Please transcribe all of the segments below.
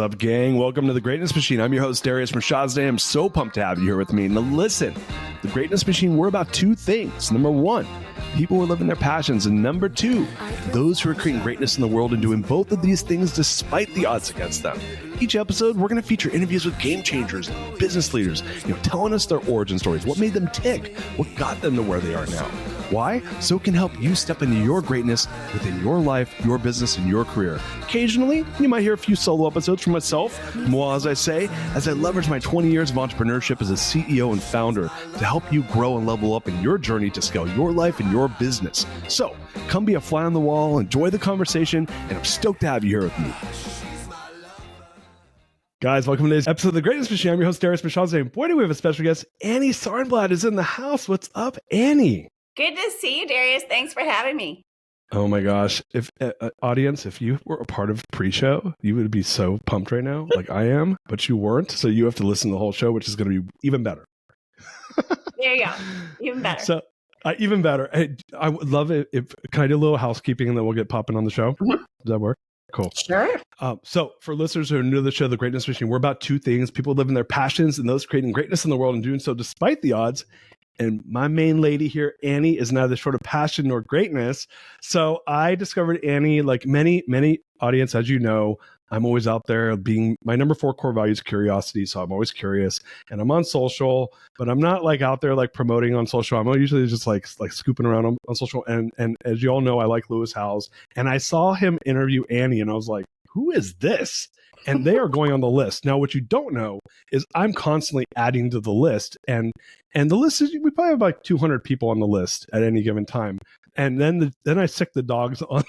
What's up, gang? Welcome to The Greatness Machine. I'm your host, Darius Mirshahzadeh. I'm so pumped to have you here with me. Now listen, The Greatness Machine, we're about two things. Number one, people who are living their passions. And number two, those who are creating greatness in the world and doing both of these things despite the odds against them. Each episode, we're going to feature interviews with game changers, business leaders, telling us their origin stories, what made them tick, what got them to where they are now. Why? So it can help you step into your greatness within your life, your business, and your career. Occasionally, you might hear a few solo episodes from myself, moi, as I say, as I leverage my 20 years of entrepreneurship as a CEO and founder to help you grow and level up in your journey to scale your life and your business. So come be a fly on the wall, enjoy the conversation, and I'm stoked to have you here with me. Guys, welcome to today's episode of The Greatness Machine. I'm your host, Darius Mirshahzadeh. Boy, do we have a special guest. Annie Sarnblad is in the house. What's up, Annie? Good to see you, Darius. Thanks for having me. Oh my gosh. If audience, if you were a part of pre-show, you would be so pumped right now, like I am, but you weren't. So you have to listen to the whole show, which is going to be even better. There you go. Even better. So even better. I would love it if, can I do a little housekeeping and then we'll get popping on the show? Mm-hmm. Does that work? Cool. Sure. So for listeners who are new to the show, The Greatness Machine, we're about two things: people living their passions and those creating greatness in the world and doing so despite the odds. And my main lady here, Annie, is neither short of passion nor greatness. So I discovered Annie, like many audience, as you know, I'm always out there being, my number 4 core value is curiosity. So I'm always curious and I'm on social, but I'm not like out there like promoting on social. I'm usually just like scooping around on social. And as you all know, I like Lewis Howes. And I saw him interview Annie and I was like, who is this? And they are going on the list. Now, what you don't know is I'm constantly adding to the list. And the list is, we probably have like 200 people on the list at any given time. And then I sick the dogs on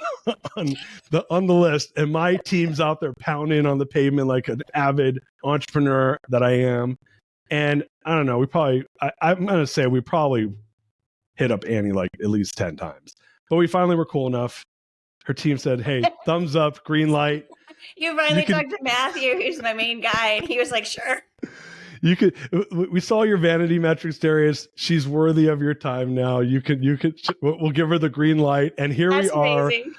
the list, and my team's out there pounding on the pavement like an avid entrepreneur that I am. And I don't know, I'm going to say we probably hit up Annie like at least 10 times. But we finally were cool enough. Her team said, hey, thumbs up, green light. You finally talked to Matthew, who's my main guy, and he was like, sure. We saw your vanity metrics, Darius. She's worthy of your time now. We'll give her the green light. And here we are. Amazing.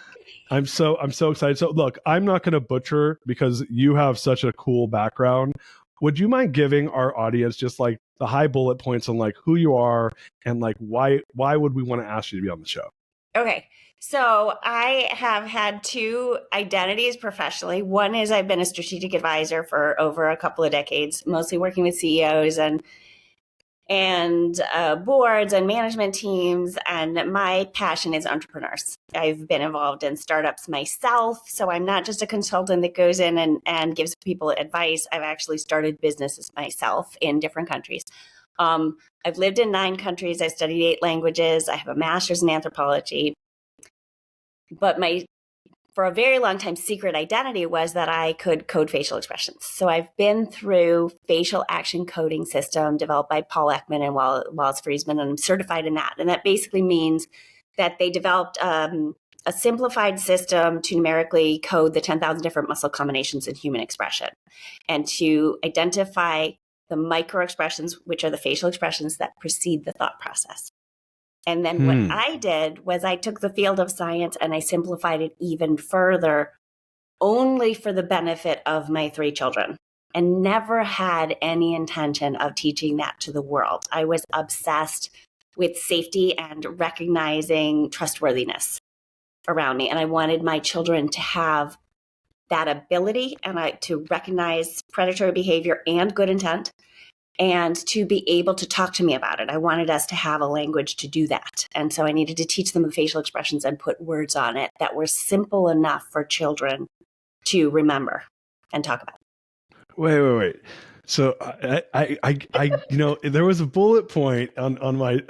I'm so excited. So look, I'm not going to butcher because you have such a cool background. Would you mind giving our audience just like the high bullet points on like who you are and like why would we want to ask you to be on the show? Okay. So I have had 2 identities professionally. One is I've been a strategic advisor for over a couple of decades, mostly working with CEOs and boards and management teams. And my passion is entrepreneurs. I've been involved in startups myself. So I'm not just a consultant that goes in and gives people advice. I've actually started businesses myself in different countries. I've lived in 9 countries. I studied 8 languages. I have a master's in anthropology. But for a very long time, secret identity was that I could code facial expressions. So I've been through facial action coding system developed by Paul Ekman and Wallace Friesman, and I'm certified in that. And that basically means that they developed a simplified system to numerically code the 10,000 different muscle combinations in human expression and to identify the micro expressions, which are the facial expressions that precede the thought process. And then what I did was I took the field of science and I simplified it even further, only for the benefit of my 3 children, and never had any intention of teaching that to the world. I was obsessed with safety and recognizing trustworthiness around me. And I wanted my children to have that ability and to recognize predatory behavior and good intent, and to be able to talk to me about it. I wanted us to have a language to do that. And so I needed to teach them the facial expressions and put words on it that were simple enough for children to remember and talk about. Wait. So I there was a bullet point on my,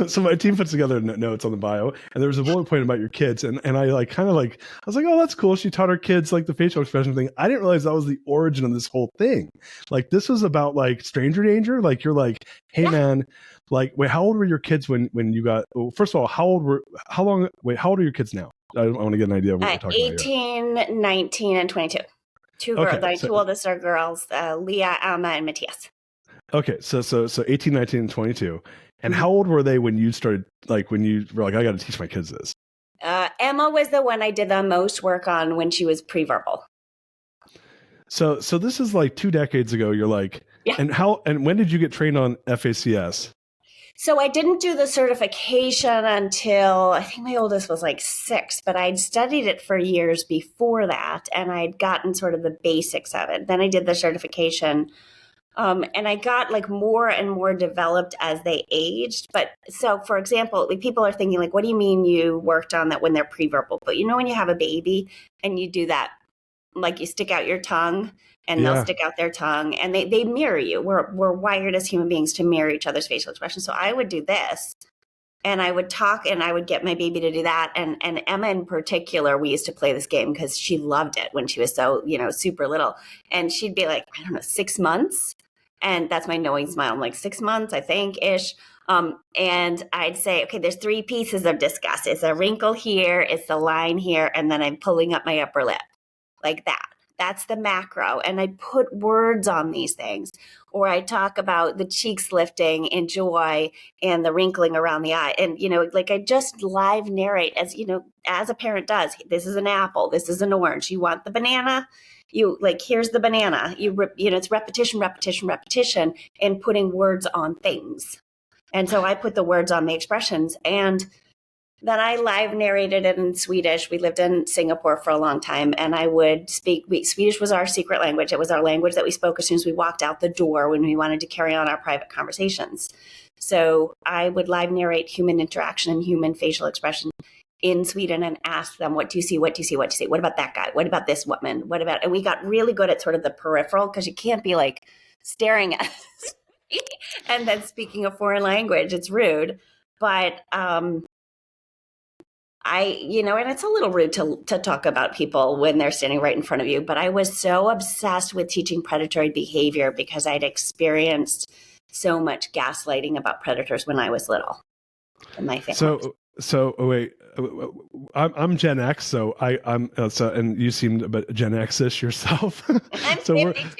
so my team puts together notes on the bio, and there was a bullet point about your kids. And I I was like, oh, that's cool. She taught her kids like the facial expression thing. I didn't realize that was the origin of this whole thing. Like this was about like stranger danger. Like you're like, hey man, like, wait, how old were your kids when you got, well, first of all, how old are your kids now? I want to get an idea of what we're talking 18, about. 18, 19, and 22. 2 girls. Okay, 2 oldest are girls, Leah, Alma, and Matthias. Okay, so 18, 19, and 22. And how old were they when you started, like when you were like, I got to teach my kids this? Emma was the one I did the most work on when she was pre-verbal. So this is like 2 decades ago. You're like, Yeah. and when did you get trained on FACS? So I didn't do the certification until I think my oldest was like 6, but I'd studied it for years before that, and I'd gotten sort of the basics of it. Then I did the certification, and I got like more and more developed as they aged. But so, for example, like, people are thinking like, what do you mean you worked on that when they're pre-verbal? But when you have a baby and you do that, like you stick out your tongue and they'll stick out their tongue, and they mirror you. We're wired as human beings to mirror each other's facial expressions. So I would do this, and I would talk, and I would get my baby to do that. And Emma in particular, we used to play this game because she loved it when she was so, super little. And she'd be like, I don't know, 6 months. And that's my knowing smile. I'm like, 6 months, I think, ish. And I'd say, okay, there's 3 pieces of disgust. It's a wrinkle here, it's the line here, and then I'm pulling up my upper lip like that. That's the macro. And I put words on these things. Or I talk about the cheeks lifting in joy and the wrinkling around the eye. And, like I just live narrate as a parent does. This is an apple. This is an orange. You want the banana? Here's the banana. It's repetition, repetition, repetition, and putting words on things. And so I put the words on the expressions, and then I live narrated it in Swedish. We lived in Singapore for a long time, and I would speak. Swedish was our secret language. It was our language that we spoke as soon as we walked out the door when we wanted to carry on our private conversations. So I would live narrate human interaction and human facial expression in Sweden and ask them, what do you see? What do you see? What do you see? What about that guy? What about this woman? And we got really good at sort of the peripheral, because you can't be like staring at us and then speaking a foreign language. It's rude. But, and it's a little rude to talk about people when they're standing right in front of you. But I was so obsessed with teaching predatory behavior because I'd experienced so much gaslighting about predators when I was little in my family. So wait, I'm Gen X, so I'm and you seemed a bit Gen X-ish yourself. I'm 52.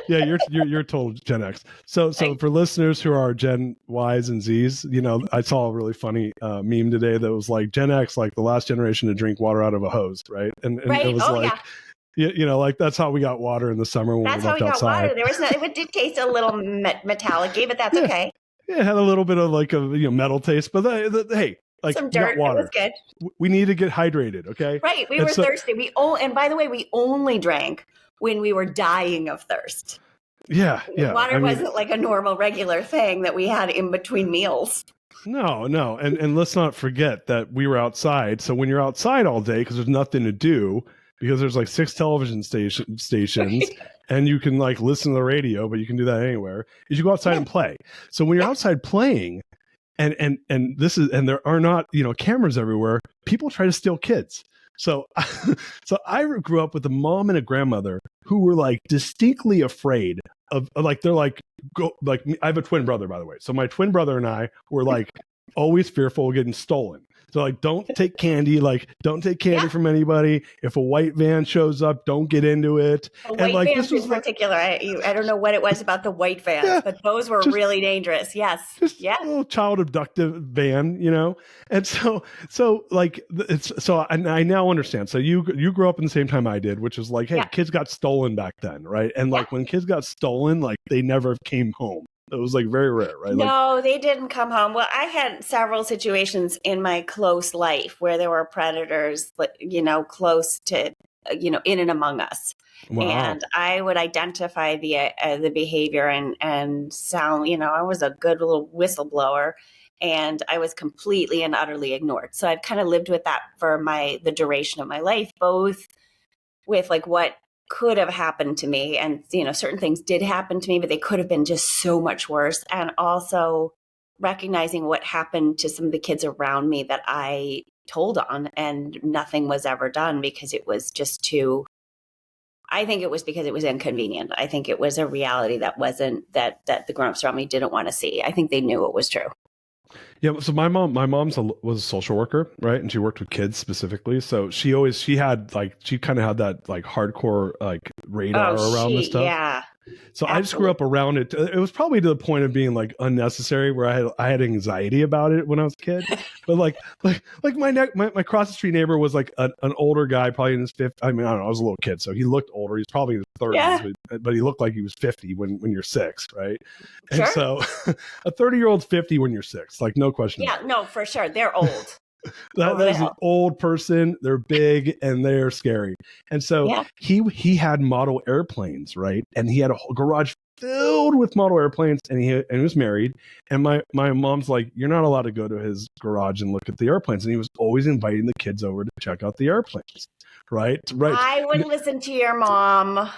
Yeah, you're total Gen X. So for listeners who are Gen Ys and Zs, I saw a really funny meme today that was like Gen X, like the last generation to drink water out of a hose, right? And right. It was like that's how we got water in the summer when that's we left how we outside. got water. There was it did taste a little metallic-y, but that's okay. Yeah, it had a little bit of like a metal taste, but hey. Like, some dirt. Water. It was good. We need to get hydrated, okay? Right. We were thirsty. And by the way, we only drank when we were dying of thirst. Yeah. Water wasn't like a normal, regular thing that we had in between meals. No. And let's not forget that we were outside. So when you're outside all day, because there's nothing to do, because there's like 6 television stations, and you can like listen to the radio, but you can do that anywhere, is you go outside and play. So when you're outside playing, and there are not cameras everywhere, people try to steal kids. So I grew up with a mom and a grandmother who were like distinctly afraid of I have a twin brother, by the way. So my twin brother and I were like always fearful of getting stolen. So like, don't take candy. Like, don't take candy from anybody. If a white van shows up, don't get into it. White vans in particular, I don't know what it was about the white vans, but those were really dangerous. Yes, a little child abductive van, And I now understand. So you grew up in the same time I did, which is like, hey, kids got stolen back then, right? And like when kids got stolen, like they never came home. It was like very rare, right? No, they didn't come home. Well, I had several situations in my close life where there were predators, close to, in and among us. Wow. And I would identify the behavior and sound, I was a good little whistleblower, and I was completely and utterly ignored. So I've kind of lived with that for the duration of my life, both with like what could have happened to me, and certain things did happen to me, but they could have been just so much worse, and also recognizing what happened to some of the kids around me that I told on, and nothing was ever done because it was just too. I think it was because it was inconvenient. I think it was a reality that wasn't that the grown-ups around me didn't want to see. I think they knew it was true. Yeah, so my mom's was a social worker, right? And she worked with kids specifically. So she had like, she kind of had that like hardcore like radar Oh, around this stuff. yeah, So I just grew absolutely. up around it. It was probably to the point of being like unnecessary, where I had anxiety about it when I was a kid. But like my cross the street neighbor was like an older guy, probably in his 50s. I mean, I don't know. I was a little kid, so he looked older. He's probably in his 30s, Yeah, but he looked like he was 50 when you're six, right? And sure. so a 30-year-old's 50 when you're six, like no question Yeah, about it. no, for sure. They're old, That over the is an hill. old person. They're big and they're scary. And so Yeah. he had model airplanes, right? And he had a whole garage filled with model airplanes, and he was married. And my mom's like, you're not allowed to go to his garage and look at the airplanes. And he was always inviting the kids over to check out the airplanes, right? Right. I would listen to your mom.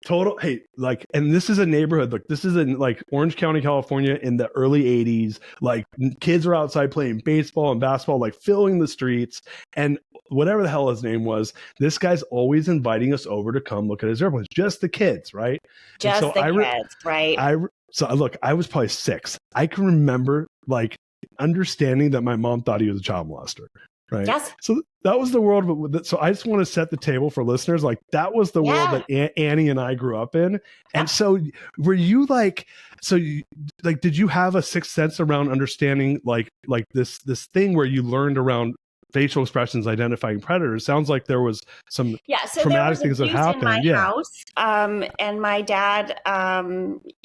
Total. Hey, like, and this is a neighborhood. Like, this is in like Orange County, California, in the early '80s. Like, kids are outside playing baseball and basketball, like filling the streets. And whatever the hell his name was, this guy's always inviting us over to come look at his airplanes. Just the kids, right? And so Just the kids, right? look, I was probably 6. I can remember like understanding that my mom thought he was a child molester, right? Yes. So that was the world. So I just want to set the table for listeners. Like, that was the world Yeah. that Annie and I grew up in. Yeah. And so were you like, like, did you have a sixth sense around understanding like this thing where you learned around facial expressions identifying predators? Sounds like there was some So there traumatic was things that abuse in happened. my Yeah. house, and my dad.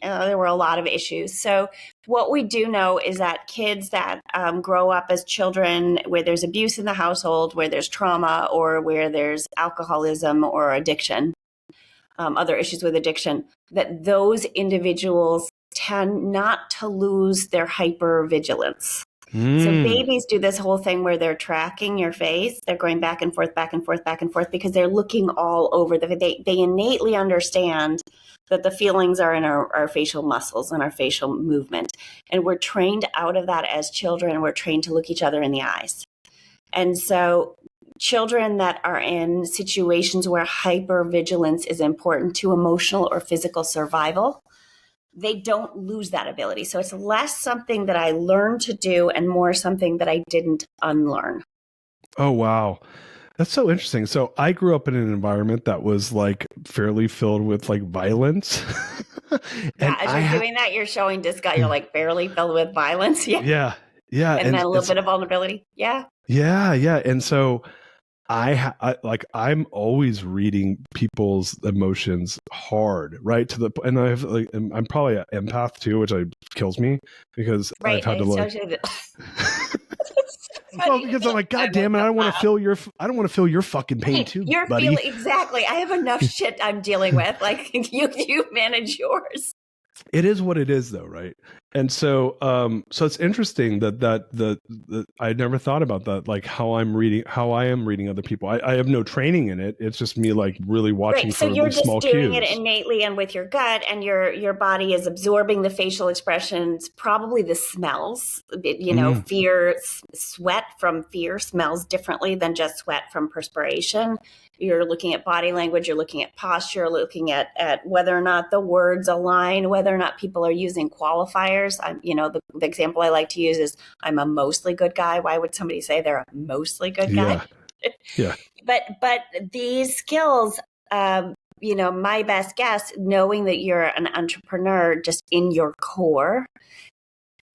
There were a lot of issues. So what we do know is that kids that grow up as children, where there's abuse in the household, where there's trauma, or where there's alcoholism or addiction, other issues with addiction, that those individuals tend not to lose their hypervigilance. So babies do this whole thing where they're tracking your face. They're going back and forth, back and forth, back and forth, because they're looking all over they innately understand that the feelings are in our facial muscles and our facial movement. And we're trained out of that as children. We're trained to look each other in the eyes. And so children that are in situations where hypervigilance is important to emotional or physical survival, they don't lose that ability. So it's less something that I learned to do and more something that I didn't unlearn. Oh, wow. That's so interesting. So I grew up in an environment that was like fairly filled with like violence. And As you're doing that, you're showing disgust. You're like barely filled with violence. Yeah. yeah. Yeah. And then a little bit of vulnerability. Yeah. Yeah. Yeah. And so I'm always reading people's emotions hard, right? And I have like, I'm probably an empath too, which kills me because Right. I've had to look. So Well, because I'm like, God damn it, I don't want to feel your fucking pain too, you're buddy. feeling exactly. I have enough shit I'm dealing with. Like you manage yours. It is what it is, though, right? And so, so it's interesting that the I never thought about that, like how I am reading other people. I have no training in it. It's just me like really watching So for you're these just small doing cues. it innately and with your gut, and your body is absorbing the facial expressions, probably the smells. Fear, sweat from fear smells differently than just sweat from perspiration. You're looking at body language, you're looking at posture, looking at whether or not the words align, whether or not people are using qualifiers. The example I like to use is, I'm a mostly good guy. Why would somebody say they're a mostly good guy? Yeah. But these skills, my best guess, knowing that you're an entrepreneur just in your core,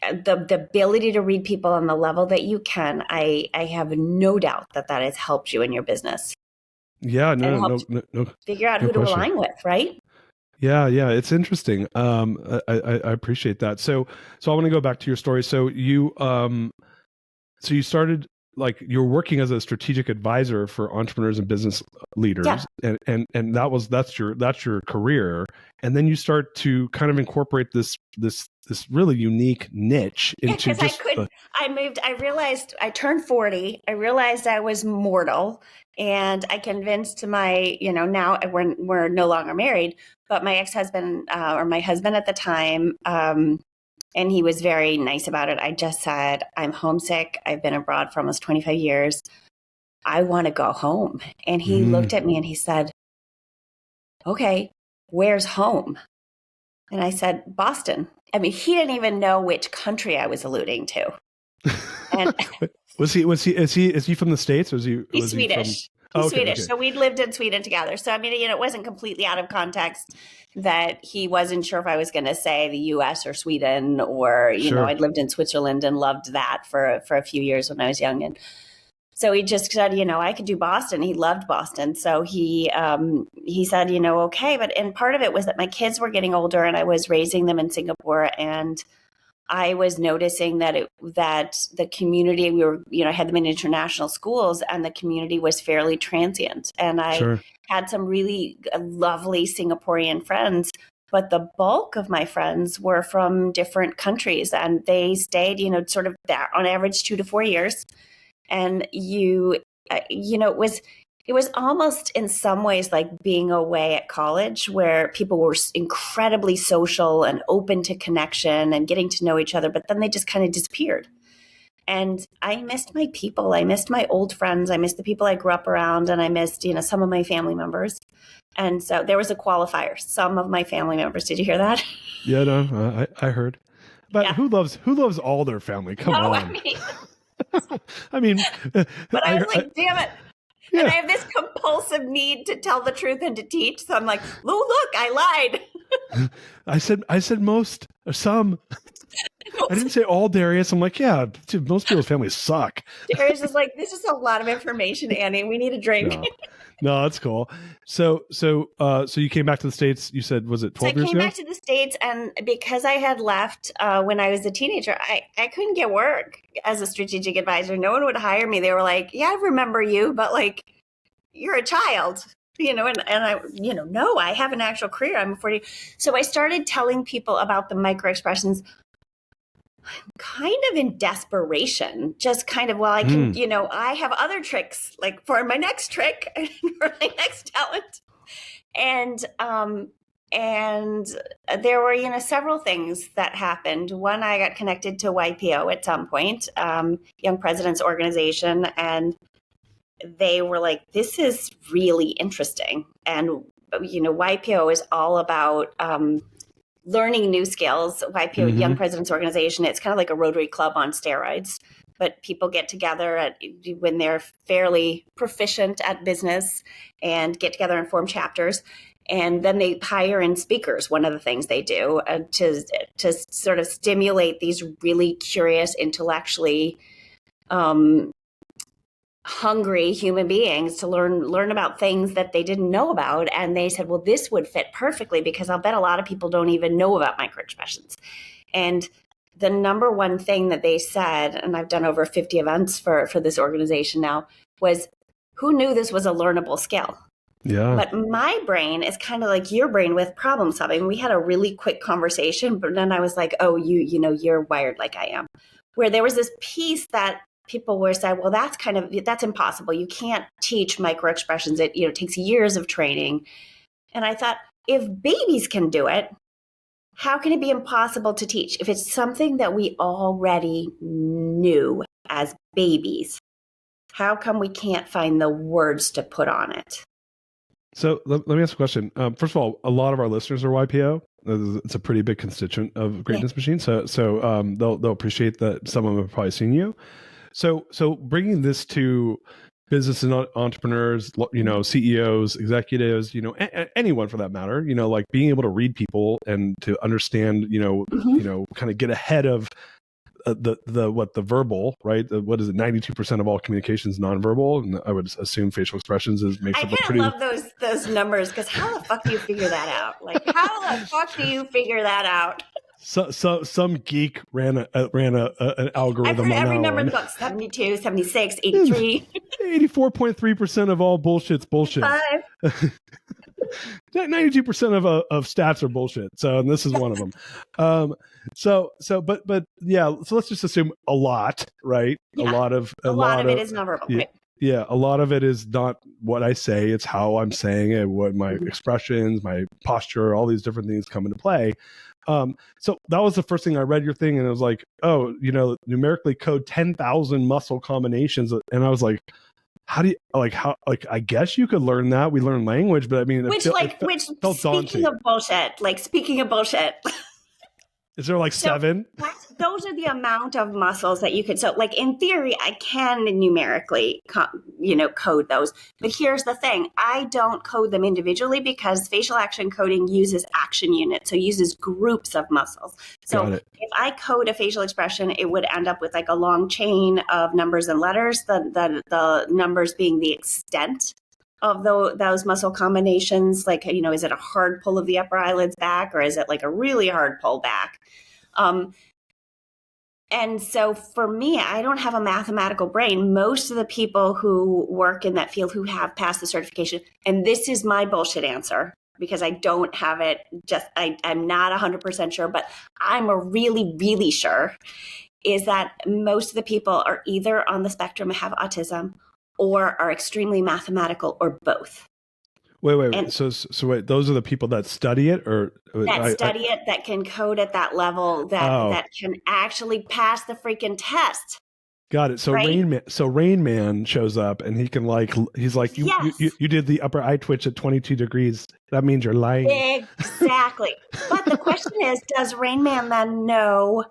the ability to read people on the level that you can, I have no doubt that has helped you in your business. Yeah, no, figure out no who question. to align with, right? Yeah, it's interesting. I appreciate that. So I want to go back to your story. So you started, like, you're working as a strategic advisor for entrepreneurs and business leaders, and that's your career. And then you start to kind of incorporate this really unique niche into I realized I turned 40. I realized I was mortal, and I convinced my, now we're no longer married, but my ex-husband, or my husband at the time, and he was very nice about it. I just said, I'm homesick. I've been abroad for almost 25 years. I want to go home. And he looked at me and he said, okay, where's home? And I said, Boston. I mean, he didn't even know which country I was alluding to. And is he from the States, or he's he from? Swedish. Oh, He's okay, Swedish. okay. So we'd lived in Sweden together. So, I mean, it wasn't completely out of context that he wasn't sure if I was going to say the US or Sweden, or, Sure. I'd lived in Switzerland and loved that for a few years when I was young. And so he just said, I could do Boston. He loved Boston. So he said, okay. And part of it was that my kids were getting older and I was raising them in Singapore, and I was noticing that the community, we were, had them in international schools, and the community was fairly transient. And I had some really lovely Singaporean friends, but the bulk of my friends were from different countries, and they stayed, sort of on average 2 to 4 years. And it was almost in some ways like being away at college, where people were incredibly social and open to connection and getting to know each other, but then they just kind of disappeared. And I missed my people. I missed my old friends. I missed the people I grew up around, and I missed, some of my family members. And so there was a qualifier. Some of my family members. Did you hear that? Yeah, no, I heard. But who loves all their family? Come on. I mean, but I was like, damn it. Yeah. And I have this compulsive need to tell the truth and to teach. So I'm like, oh, look, I lied. I said most or some. I didn't say all, Darius. I'm like, yeah, dude, most people's families suck. Darius is like, this is a lot of information, Annie. We need a drink. No, that's cool. So you came back to the States. You said, was it 12 years ago? I came back to the States, and because I had left when I was a teenager, I couldn't get work as a strategic advisor. No one would hire me. They were like, yeah, I remember you, but like, you're a child, and I, no, I have an actual career. I'm 40. So I started telling people about the micro expressions kind of in desperation, just kind of, well, I can, I have other tricks, like for my next trick and for my next talent. And there were, several things that happened. One, I got connected to YPO at some point, Young Presidents Organization, and they were like, this is really interesting. And, YPO is all about learning new skills. YPO, Young Presidents Organization, it's kind of like a Rotary Club on steroids, but people get together when they're fairly proficient at business and get together and form chapters. And then they hire in speakers. One of the things they do to sort of stimulate these really curious, intellectually hungry human beings to learn about things that they didn't know about. And they said, well, this would fit perfectly because I'll bet a lot of people don't even know about microexpressions. And the number one thing that they said, and I've done over 50 events for this organization now, was who knew this was a learnable skill? Yeah. But my brain is kind of like your brain with problem solving. We had a really quick conversation, but then I was like, oh, you're wired like I am. Where there was this piece that people were saying, well, that's impossible. You can't teach micro expressions. It takes years of training. And I thought, if babies can do it, how can it be impossible to teach? If it's something that we already knew as babies, how come we can't find the words to put on it? So let me ask a question. First of all, a lot of our listeners are YPO. It's a pretty big constituent of Greatness Machine. So they'll appreciate that some of them have probably seen you. So bringing this to business and entrepreneurs, CEOs, executives, anyone for that matter, like being able to read people and to understand, kind of get ahead of the verbal, right? What is it? 92% of all communications nonverbal, and I would assume facial expressions makes up a pretty. I kind of love those numbers, because how the fuck do you figure that out? Like, how the fuck do you figure that out? So some geek ran an algorithm. I've heard every number in the book: 72, 76, 83. 84.3% of all bullshit's bullshit. 92% of stats are bullshit. So, and this is one of them. But yeah. So let's just assume a lot, right? Yeah. A lot of it is nonverbal. Yeah, right? Yeah, a lot of it is not what I say; it's how I'm saying it, what my expressions, my posture, all these different things come into play. So that was the first thing I read your thing, and it was like, oh, numerically code 10,000 muscle combinations, and I was like, how do you I guess you could learn that. We learn language, but I mean, speaking of bullshit, Is there like So 7? those are the amount of muscles that you could. So, like in theory, I can numerically, code those. But here's the thing: I don't code them individually because facial action coding uses action units, so uses groups of muscles. So if I code a facial expression, it would end up with like a long chain of numbers and letters. The numbers being the extent of those muscle combinations. Like, is it a hard pull of the upper eyelids back, or is it like a really hard pull back? And so for me, I don't have a mathematical brain. Most of the people who work in that field who have passed the certification, and this is my bullshit answer because I don't have it, I'm not 100% sure, but I'm really, really sure, is that most of the people are either on the spectrum and have autism or are extremely mathematical or both. Wait. So wait, those are the people that study it, or that can code at that level, that can actually pass the freaking test. Got it. So right? Rain Man shows up and he can he's like, you did the upper eye twitch at 22 degrees. That means you're lying. Exactly. But the question is, does Rain Man then know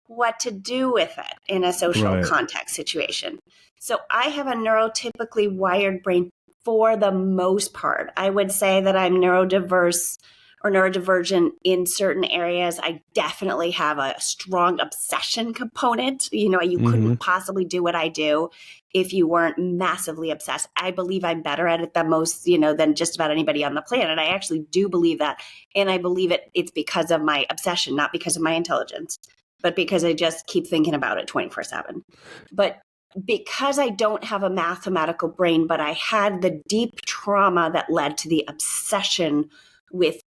what to do with it in a social context situation? So I have a neurotypically wired brain for the most part. I would say that I'm neurodiverse or neurodivergent in certain areas. I definitely have a strong obsession component. You couldn't possibly do what I do if you weren't massively obsessed. I believe I'm better at it than most, than just about anybody on the planet. I actually do believe that. And I believe it's because of my obsession, not because of my intelligence, but because I just keep thinking about it 24/7. But because I don't have a mathematical brain, but I had the deep trauma that led to the obsession with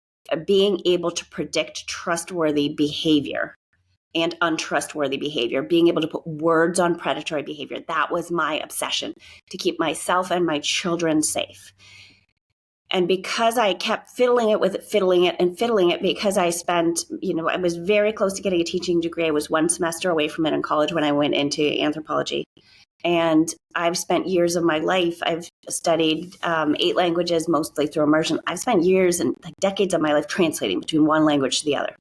being able to predict trustworthy behavior and untrustworthy behavior, being able to put words on predatory behavior. That was my obsession, to keep myself and my children safe. And because I kept fiddling it, because I spent, I was very close to getting a teaching degree. I was one semester away from it in college when I went into anthropology. And I've spent years of my life, I've studied 8 languages, mostly through immersion. I've spent years and decades of my life translating between one language to the other.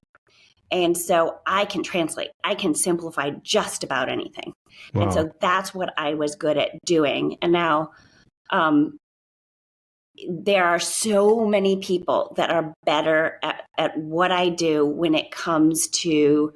And so I can translate. I can simplify just about anything. Wow. And so that's what I was good at doing. And now there are so many people that are better at what I do when it comes to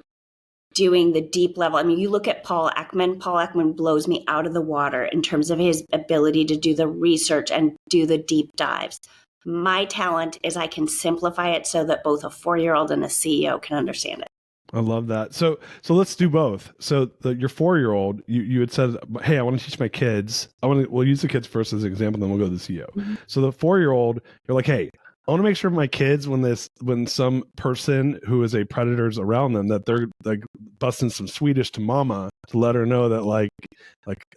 doing the deep level. I mean, you look at Paul Ekman. Paul Ekman blows me out of the water in terms of his ability to do the research and do the deep dives. My talent is I can simplify it so that both a 4-year-old and a CEO can understand it. I love that. So let's do both. So your 4-year-old, you had said, hey, I want to teach my kids. We'll use the kids first as an example, then we'll go to the CEO. Mm-hmm. So the 4-year-old, you're like, hey, I want to make sure my kids, when some person who is a predator is around them, that they're like busting some Swedish to mama to let her know that like,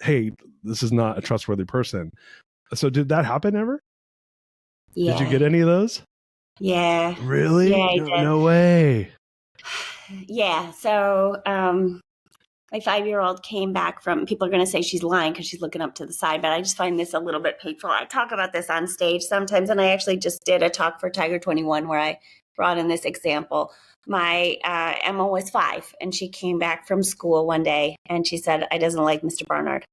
hey, this is not a trustworthy person. So did that happen ever? Yeah. Did you get any of those? Yeah. Really? Yeah, no way. Yeah. So my 5-year-old came back from, people are going to say she's lying because she's looking up to the side, but I just find this a little bit painful. I talk about this on stage sometimes, and I actually just did a talk for Tiger 21 where I brought in this example. My Emma was 5, and she came back from school one day, and she said, I doesn't like Mr. Barnard.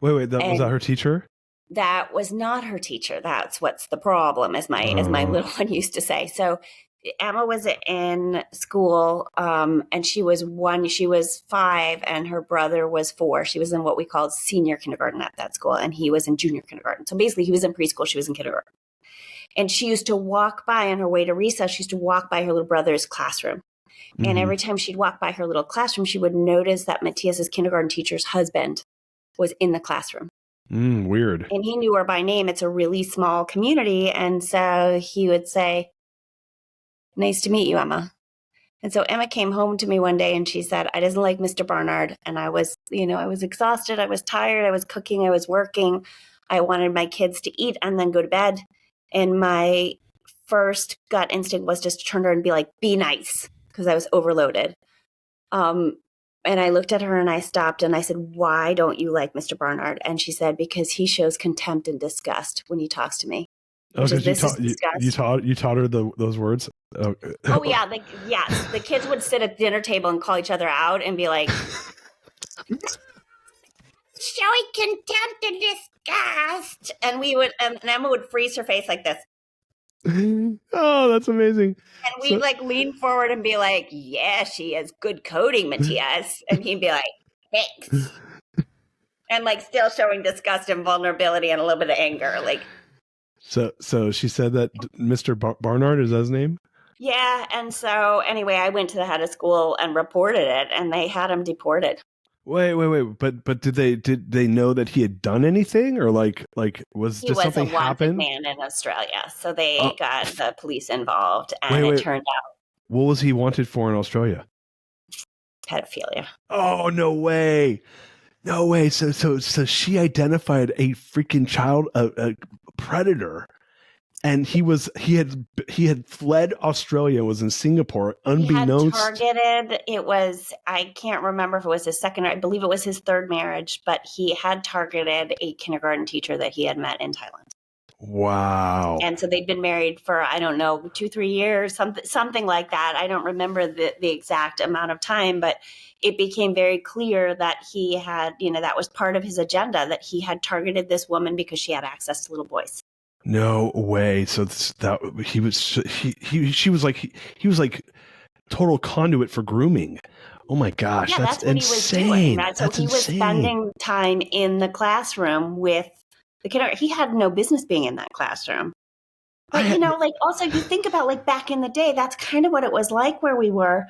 Wait, was that her teacher? That was not her teacher. That's what's the problem, as my little one used to say. So Emma was in school, and she was 5, and her brother was 4. She was in what we called senior kindergarten at that school, and he was in junior kindergarten. So basically, he was in preschool, she was in kindergarten. And she used to walk by on her way to recess. She used to walk by her little brother's classroom. Mm-hmm. And every time she'd walk by her little classroom, she would notice that Matthias's kindergarten teacher's husband was in the classroom. Weird. And he knew her by name. It's a really small community. And so he would say, nice to meet you, Emma. And so Emma came home to me one day and she said, I doesn't like Mr. Barnard. And I was exhausted. I was tired. I was cooking. I was working. I wanted my kids to eat and then go to bed. And my first gut instinct was just to turn to her and be like, be nice, because I was overloaded. And I looked at her and I stopped and I said, why don't you like Mr. Barnard? And she said, because he shows contempt and disgust when he talks to me. Oh, which is because this is discussed. you taught her those words. Oh, Oh yeah, yes, the kids would sit at the dinner table and call each other out and be like, showing contempt and disgust, and we would, and Emma would freeze her face like this, oh, that's amazing. and we'd like lean forward and be like, yeah, she has good coding, Matthias, and he'd be like, thanks, and like still showing disgust and vulnerability and a little bit of anger, like. So she said that Mr. Barnard, is that his name? Yeah, and so anyway, I went to the head of school and reported it, and they had him deported. Wait. But did they know that he had done anything, or like was just something He was a wanted happened? man in Australia, so they got the police involved, and wait. it turned out What was he wanted for in Australia? pedophilia. Oh, no way. No way. So she identified a freaking child, a predator, and he had fled Australia, was in Singapore, unbeknownst. He had targeted, it was, I can't remember if it was his second, I believe it was his third marriage, but he had targeted a kindergarten teacher that he had met in Thailand. Wow. And so they'd been married for, I don't know, 2-3 years, something like that. I don't remember the exact amount of time, but it became very clear that he had, that was part of his agenda, that he had targeted this woman because she had access to little boys. No way. So he was like total conduit for grooming. Oh my gosh, Yeah, that's what insane. he was doing. Right? So that's he insane. was spending time in the classroom with the kid. He had no business being in that classroom. But, also you think about like back in the day, that's kind of what it was like where we were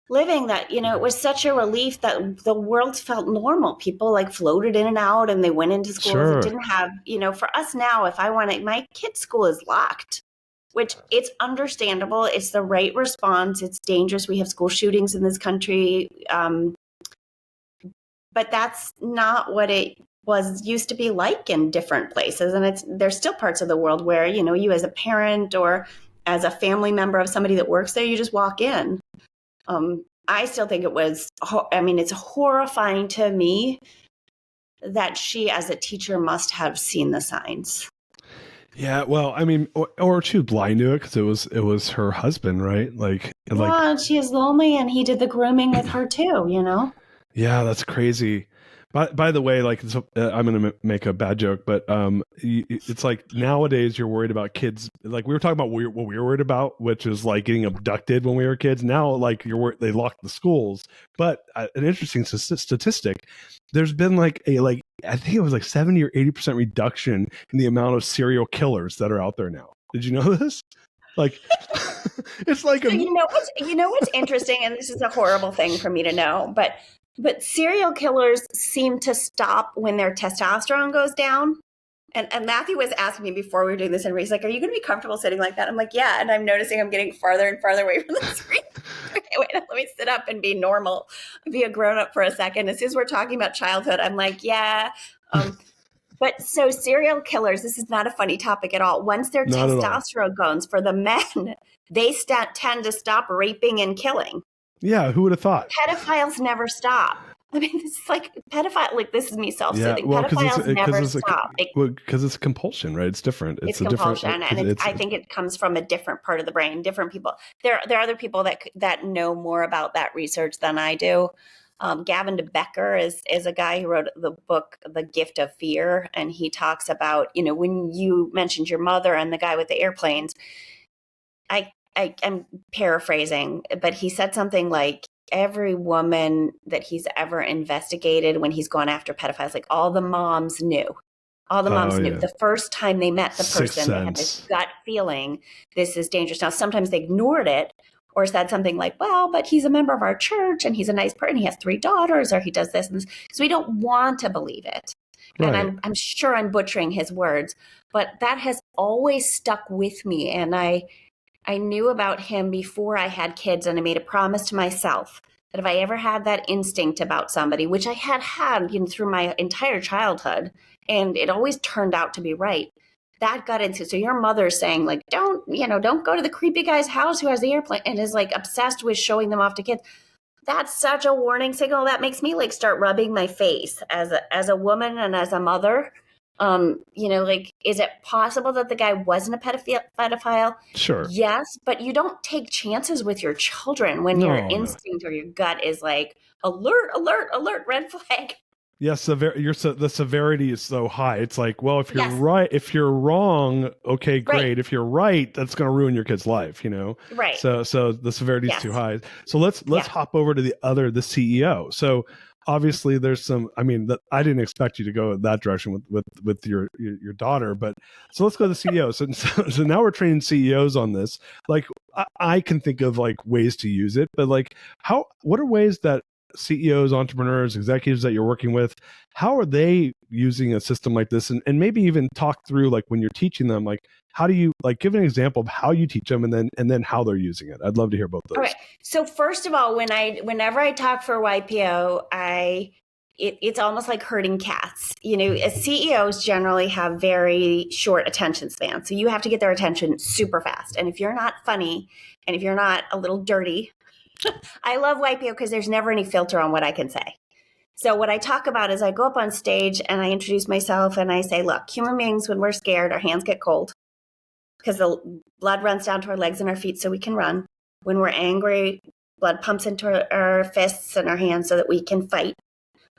living, that, it was such a relief that the world felt normal. People like floated in and out and they went into schools. Sure. It didn't have, for us now, if I want to, my kid's school is locked, which it's understandable. It's the right response. It's dangerous. We have school shootings in this country. But that's not what it was used to be like in different places. And there's still parts of the world where, you as a parent or as a family member of somebody that works there, you just walk in. I still think it's horrifying to me that she, as a teacher, must have seen the signs. Yeah, well, or she was blind to it because it was her husband, right? She is lonely, and he did the grooming with her too. Yeah, that's crazy. By the way, I'm going to make a bad joke, but it's like nowadays you're worried about kids. Like we were talking about what we were worried about, which is like getting abducted when we were kids. Now, like they locked the schools. But an interesting statistic: there's been I think it was like 70 or 80% reduction in the amount of serial killers that are out there now. Did you know this? Like, it's like you know what's interesting, and this is a horrible thing for me to know, but serial killers seem to stop when their testosterone goes down. And Matthew was asking me before we were doing this, and he's like, "Are you going to be comfortable sitting like that?" I'm like, "Yeah." And I'm noticing I'm getting farther and farther away from the screen. Okay, wait, let me sit up and be normal, be a grown up for a second. As soon as we're talking about childhood, I'm like, "Yeah." But so serial killers, this is not a funny topic at all. Once their testosterone goes for the men, they tend to stop raping and killing. Yeah, who would have thought? Pedophiles never stop. It's like pedophile. Like, this is me self-soothing. Yeah, well, pedophiles never stop. Because it's compulsion, right? It's different. It's compulsion, and I think it comes from a different part of the brain. Different people. There are other people that know more about that research than I do. Gavin de Becker is a guy who wrote the book The Gift of Fear, and he talks about, when you mentioned your mother and the guy with the airplanes. I'm paraphrasing, but he said something like, every woman that he's ever investigated when he's gone after pedophiles, like all the moms knew. All the moms knew. The first time they met the person, they had this gut feeling, this is dangerous. Now, sometimes they ignored it or said something like, well, but he's a member of our church and he's a nice person. He has 3 daughters, or he does this and this. So we don't want to believe it. Right. And I'm sure I'm butchering his words, but that has always stuck with me. And I knew about him before I had kids, and I made a promise to myself that if I ever had that instinct about somebody, which I had through my entire childhood, and it always turned out to be right, that got into. So your mother's saying, like, don't go to the creepy guy's house who has the airplane and is like obsessed with showing them off to kids. That's such a warning signal. That makes me like start rubbing my face as a woman and as a mother. Like, is it possible that the guy wasn't a pedophile? Sure. Yes, but you don't take chances with your children when your instinct or your gut is like, alert, alert, alert, red flag. Yes, the severity is so high. It's like, well, if you're right, if you're wrong, okay, great. Right. If you're right, that's going to ruin your kid's life, Right. So the severity is too high. So let's hop over to the CEO. So obviously there's some, I didn't expect you to go that direction with your daughter, but so let's go to the CEO. So now we're training CEOs on this. Like I can think of like ways to use it, but like what are ways that CEOs, entrepreneurs, executives that you're working with, how are they using a system like this? And maybe even talk through like when you're teaching them, like how do you like give an example of how you teach them and then how they're using it? I'd love to hear both those. All right. So first of all, whenever I talk for YPO, it's almost like herding cats. CEOs generally have very short attention span. So you have to get their attention super fast. And if you're not funny and if you're not a little dirty, I love YPO because there's never any filter on what I can say. So what I talk about is I go up on stage and I introduce myself and I say, look, human beings, when we're scared, our hands get cold because the blood runs down to our legs and our feet so we can run. When we're angry, blood pumps into our fists and our hands so that we can fight.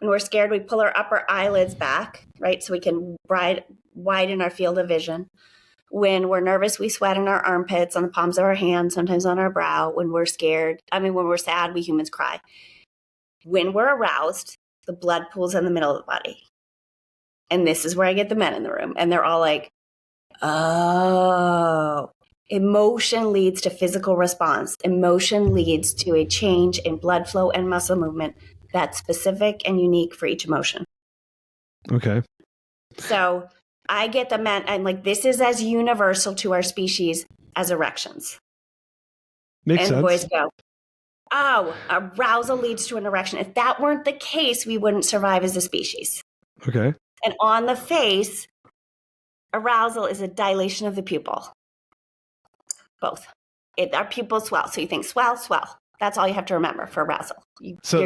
When we're scared, we pull our upper eyelids back, right, so we can widen our field of vision. When we're nervous, we sweat in our armpits, on the palms of our hands, sometimes on our brow. When we're when we're sad, we humans cry. When we're aroused, the blood pools in the middle of the body. And this is where I get the men in the room. And they're all like, oh. Emotion leads to physical response. Emotion leads to a change in blood flow and muscle movement that's specific and unique for each emotion. Okay. So I get the men, and like this is as universal to our species as erections. Makes sense. And the boys go, oh, arousal leads to an erection. If that weren't the case, we wouldn't survive as a species. Okay. And on the face, arousal is a dilation of the pupil. Both. Our pupils swell. So you think swell. That's all you have to remember for arousal. So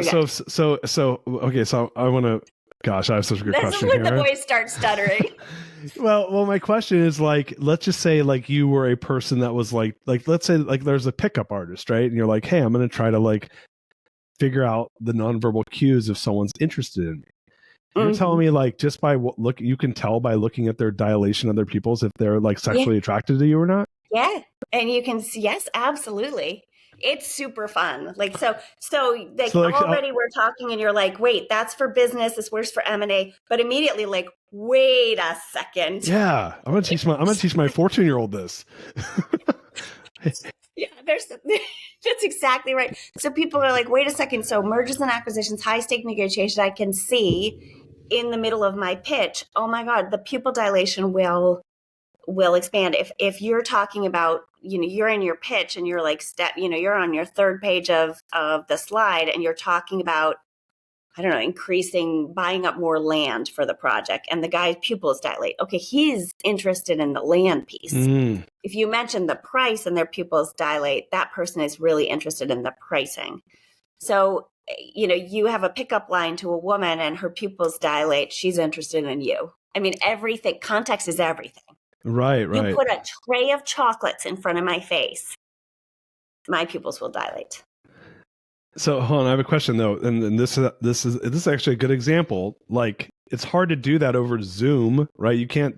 okay. So I want to. Gosh, I have such a good question here. This is when the boys start stuttering. Well, my question is like, let's just say like you were a person that was like, let's say like there's a pickup artist, right? And you're like, hey, I'm going to try to like figure out the nonverbal cues if someone's interested in me. You're telling me like just by look, you can tell by looking at their dilation of their pupils if they're like sexually attracted to you or not? Yeah. And you can see, yes, absolutely. It's super fun. Like, so already we're talking and you're like, wait, that's for business. This works for M&A. But immediately like, wait a second. Yeah. I'm going to teach my 14-year-old this. Yeah, that's exactly right. So people are like, wait a second. So mergers and acquisitions, high stake negotiation, I can see in the middle of my pitch, oh my God, the pupil dilation will expand. If you're talking about, you're in your pitch and you're like you're on your third page of the slide and you're talking about, I don't know, buying up more land for the project and the guy's pupils dilate. Okay, he's interested in the land piece. If you mention the price and their pupils dilate, that person is really interested in the pricing. So, you have a pickup line to a woman and her pupils dilate. She's interested in you. I mean, everything, context is everything. Right. You put a tray of chocolates in front of my face, my pupils will dilate. So hold on, I have a question though, and this is actually a good example. Like it's hard to do that over Zoom, right? You can't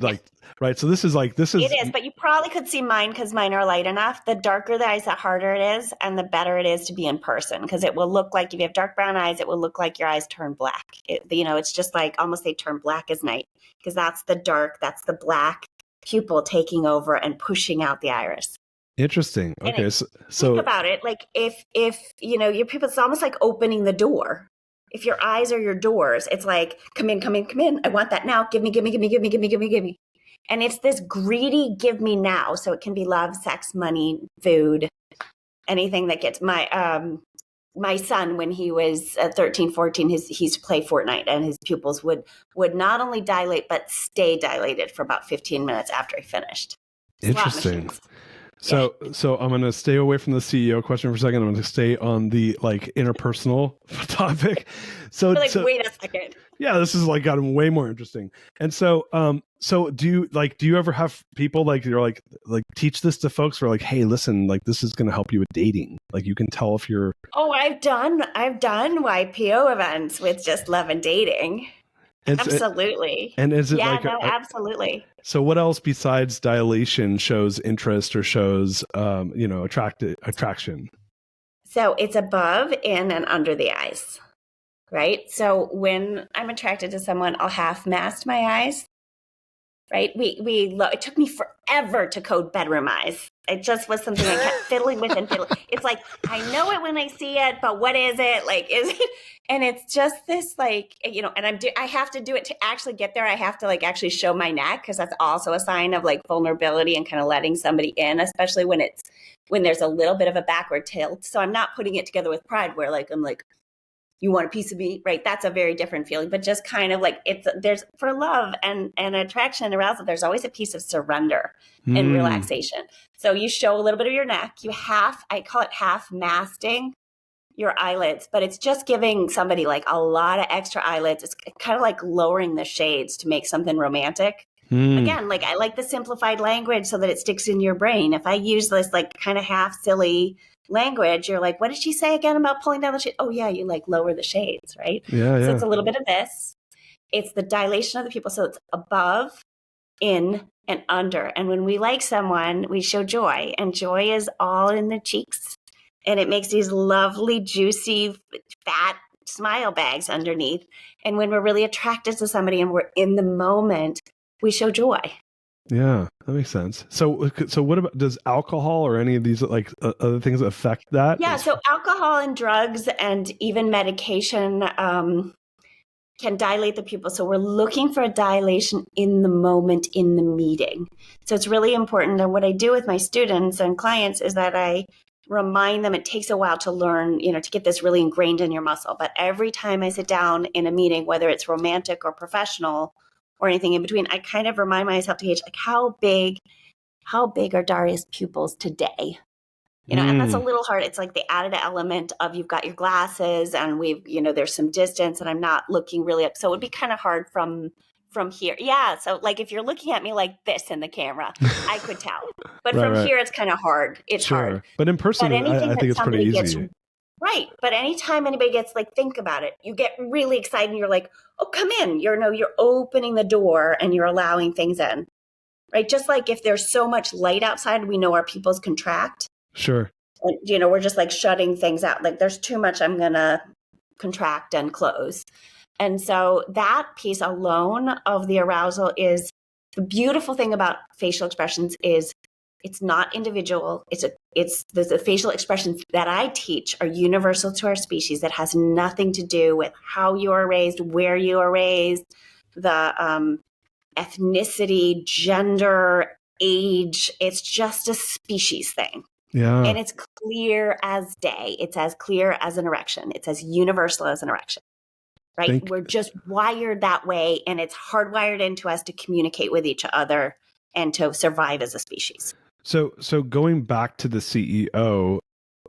right. So this is. It is, but you probably could see mine because mine are light enough. The darker the eyes, the harder it is, and the better it is to be in person because it will look like if you have dark brown eyes, it will look like your eyes turn black. It's just like almost they turn black as night because that's the dark, that's the black pupil taking over and pushing out the iris. Interesting. Okay, so think about it. Like if your pupil, it's almost like opening the door. If your eyes are your doors, it's like come in. I want that now. Give me. And it's this greedy give me now. So it can be love, sex, money, food, anything that gets my son, when he was 13, 14, he used to play Fortnite and his pupils would not only dilate, but stay dilated for about 15 minutes after he finished. Interesting. So I'm going to stay away from the CEO question for a second. I'm going to stay on the like interpersonal topic. So wait a second. Yeah, this is like gotten way more interesting. And so, do you ever have people like you're like teach this to folks who are like, hey, listen, like this is going to help you with dating. Like you can tell if you're. Oh, I've done YPO events with just love and dating. Absolutely. And is it absolutely. So what else besides dilation shows interest or shows, attraction? So it's above, in, and under the eyes, right? So when I'm attracted to someone, I'll half mask my eyes, right? It took me forever to code bedroom eyes. It just was something I kept fiddling with and fiddling. It's like, I know it when I see it, but what is it? Like, is it? And it's just this like, and I have to do it to actually get there. I have to like actually show my neck, because that's also a sign of like vulnerability and kind of letting somebody in, especially when there's a little bit of a backward tilt. So I'm not putting it together with pride where like, I'm like, you want a piece of me, right? That's a very different feeling, but just kind of like there's for love and attraction and arousal, there's always a piece of surrender and relaxation. So you show a little bit of your neck, I call it half masking your eyelids, but it's just giving somebody like a lot of extra eyelids. It's kind of like lowering the shades to make something romantic. Again, like I like the simplified language so that it sticks in your brain. If I use this like kind of half silly language, you're like, what did she say again about pulling down the shade? Oh yeah, you like lower the shades, right? Yeah. So it's a little bit of this. It's the dilation of the pupil. So it's above, in, and under. And when we like someone, we show joy, and joy is all in the cheeks. And it makes these lovely, juicy, fat smile bags underneath. And when we're really attracted to somebody and we're in the moment, we show joy. Yeah, that makes sense. So what about, does alcohol or any of these like other things affect that? Yeah, so alcohol and drugs and even medication can dilate the pupil. So we're looking for a dilation in the moment, in the meeting. So it's really important. And what I do with my students and clients is that I remind them, it takes a while to learn, to get this really ingrained in your muscle. But every time I sit down in a meeting, whether it's romantic or professional or anything in between, I kind of remind myself to gauge like how big are Darius' pupils today? And that's a little hard. It's like the added element of you've got your glasses and there's some distance and I'm not looking really up. So it would be kind of hard from here. Yeah. So like if you're looking at me like this in the camera, I could tell. But from here, it's kind of hard. It's hard. But in person, I think it's pretty easy. Right. But anytime anybody gets like, think about it, you get really excited and you're like, oh, come in. You're opening the door and you're allowing things in. Right. Just like if there's so much light outside, we know our pupils contract. Sure. And, we're just like shutting things out. Like there's too much, I'm going to contract and close. And so that piece alone of the arousal is the beautiful thing about facial expressions is it's not individual. The facial expressions that I teach are universal to our species. That has nothing to do with how you are raised, where you are raised, the ethnicity, gender, age. It's just a species thing. Yeah. And it's clear as day. It's as clear as an erection. It's as universal as an erection, right? We're just wired that way, and it's hardwired into us to communicate with each other and to survive as a species. So going back to the CEO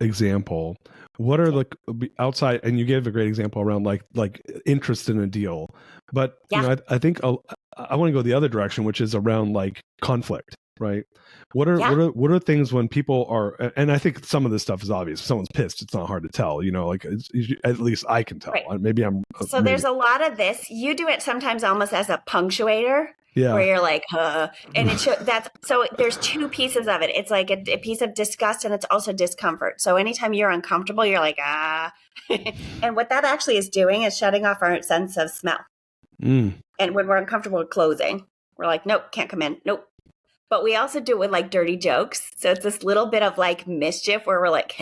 example, what are like outside, and you gave a great example around like interest in a deal, but I think I want to go the other direction, which is around like conflict. Right. What are things when people are, and I think some of this stuff is obvious. If someone's pissed, it's not hard to tell, like at least I can tell. Right. Maybe I'm. So there's a lot of this. You do it sometimes almost as a punctuator. Yeah. Where you're like, and so there's two pieces of it. It's like a piece of disgust and it's also discomfort. So anytime you're uncomfortable, you're like, and what that actually is doing is shutting off our sense of smell. And when we're uncomfortable with clothing, we're like, nope, can't come in. Nope. But we also do it with like dirty jokes. So it's this little bit of like mischief where we're like,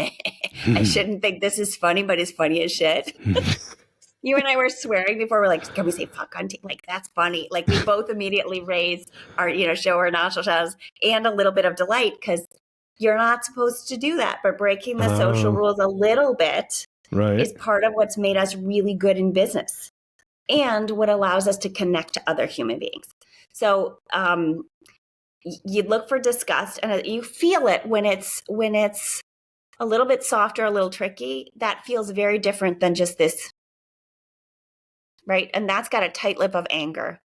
I shouldn't think this is funny, but it's funny as shit. You and I were swearing before. We're like, can we say fuck on tape? Like, that's funny. Like we both immediately raised our, show our nostrils and a little bit of delight because you're not supposed to do that. But breaking the social rules a little bit is part of what's made us really good in business and what allows us to connect to other human beings. So, you look for disgust and you feel it when it's a little bit softer, a little tricky. That feels very different than just this right? And that's got a tight lip of anger.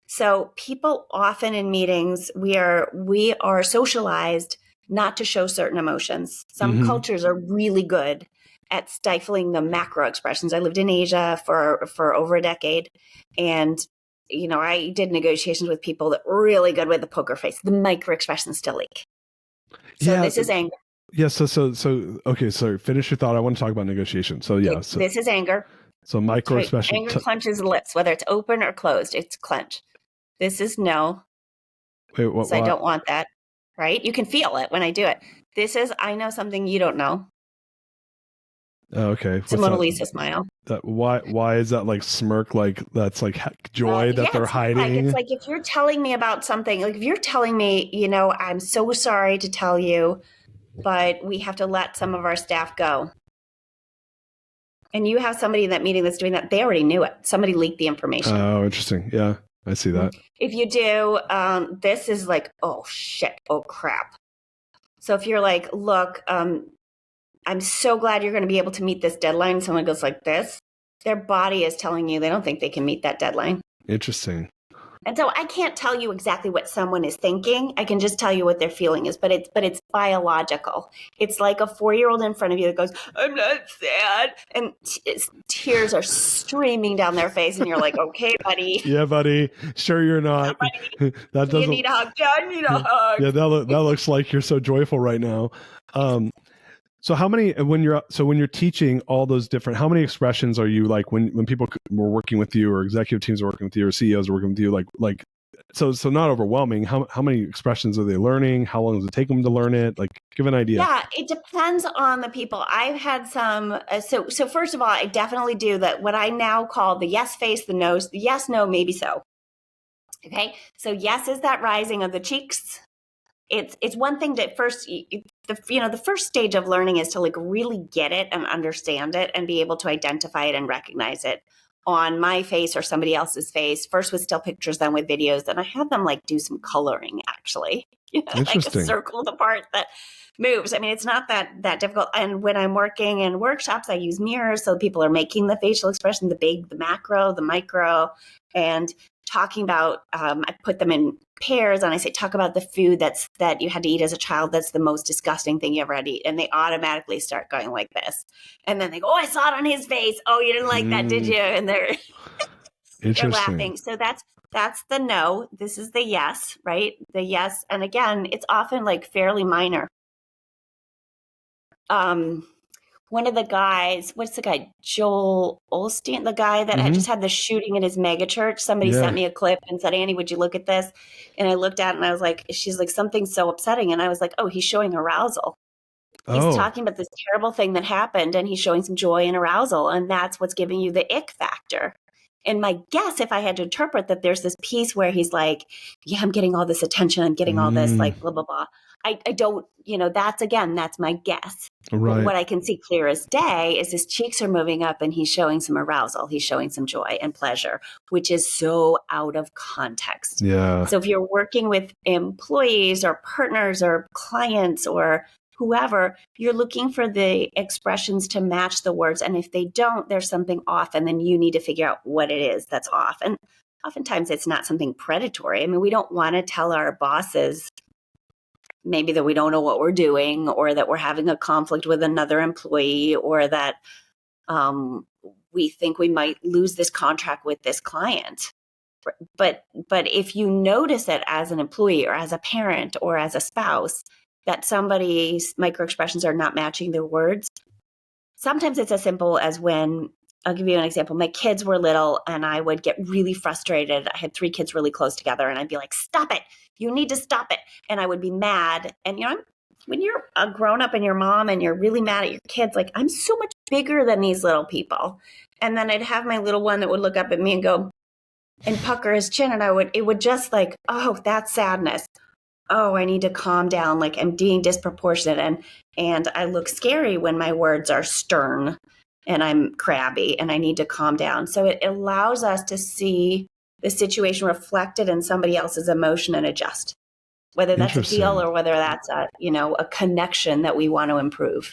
So people often in meetings, we are socialized not to show certain emotions. Some cultures are really good at stifling the macro expressions. I lived in Asia for over a decade, and I did negotiations with people that were really good with the poker face. The micro expressions still leak. So this is anger. Yeah. So okay. Sorry. Finish your thought. I want to talk about negotiation. So yeah. This is anger. So micro expression. Anger clenches the lips, whether it's open or closed. It's clench. This is no. Wait, what? So I don't want that. Right? You can feel it when I do it. This is I know something you don't know. Oh, okay. It's a Mona Lisa smile. Why is that like smirk? Like that's like joy that they're hiding. It's like if you're telling me about something, like if you're telling me, I'm so sorry to tell you, but we have to let some of our staff go. And you have somebody in that meeting that's doing that. They already knew it. Somebody leaked the information. Oh, interesting. Yeah, I see that. If you do, this is like, oh shit, oh crap. So if you're like, look, I'm so glad you're going to be able to meet this deadline. Someone goes like this, their body is telling you they don't think they can meet that deadline. Interesting. And so I can't tell you exactly what someone is thinking. I can just tell you what their feeling is, but it's biological. It's like a 4-year-old in front of you that goes, I'm not sad. And tears are streaming down their face. And you're like, okay, buddy. Yeah, buddy. Sure you're not. Yeah, that doesn't, you need a hug. Yeah, I need a hug. Yeah, that looks like you're so joyful right now. So how many, when you're teaching all those different, how many expressions are you like when people were working with you or executive teams are working with you or CEOs are working with you, like, so not overwhelming. How many expressions are they learning? How long does it take them to learn it? Like, give an idea. Yeah, it depends on the people. I've had some, so first of all, I definitely do that. What I now call the yes face, the no, the yes, no, maybe so. Okay. So yes is that rising of the cheeks. It's one thing that first, the first stage of learning is to like really get it and understand it and be able to identify it and recognize it on my face or somebody else's face. First with still pictures, then with videos. And I have them like do some coloring actually, like a circle the part that moves. I mean, it's not that difficult. And when I'm working in workshops, I use mirrors. So people are making the facial expression, the big, the macro, the micro, and talking about, I put them in pairs and I say, talk about the food that you had to eat as a child. That's the most disgusting thing you ever had to eat. And they automatically start going like this. And then they go, oh, I saw it on his face. Oh, you didn't like that, did you? And they're laughing. So that's the no. This is the yes, right? The yes. And again, it's often like fairly minor. One of the guys, what's the guy? Joel Osteen, the guy that had just had the shooting in his mega church. Somebody sent me a clip and said, Annie, would you look at this? And I looked at it and I was like, she's like, something's so upsetting. And I was like, oh, he's showing arousal. He's talking about this terrible thing that happened and he's showing some joy and arousal. And that's what's giving you the ick factor. And my guess, if I had to interpret that there's this piece where he's like, yeah, I'm getting all this attention. I'm getting all this like blah, blah, blah. I don't, that's my guess. Right. But what I can see clear as day is his cheeks are moving up and he's showing some arousal. He's showing some joy and pleasure, which is so out of context. Yeah. So if you're working with employees or partners or clients or whoever, you're looking for the expressions to match the words. And if they don't, there's something off. And then you need to figure out what it is that's off. And oftentimes it's not something predatory. I mean, we don't want to tell our bosses maybe that we don't know what we're doing or that we're having a conflict with another employee or that we think we might lose this contract with this client. But if you notice it as an employee or as a parent or as a spouse, that somebody's microexpressions are not matching their words, sometimes it's as simple as when, I'll give you an example. My kids were little and I would get really frustrated. I had 3 kids really close together and I'd be like, stop it. You need to stop it. And I would be mad. And, when you're a grown up and your mom and you're really mad at your kids, like I'm so much bigger than these little people. And then I'd have my little one that would look up at me and go and pucker his chin. And it would just like, oh, that's sadness. Oh, I need to calm down. Like I'm being disproportionate. And I look scary when my words are stern and I'm crabby and I need to calm down. So it allows us to see the situation reflected in somebody else's emotion and adjust, whether that's a deal or whether that's a connection that we want to improve.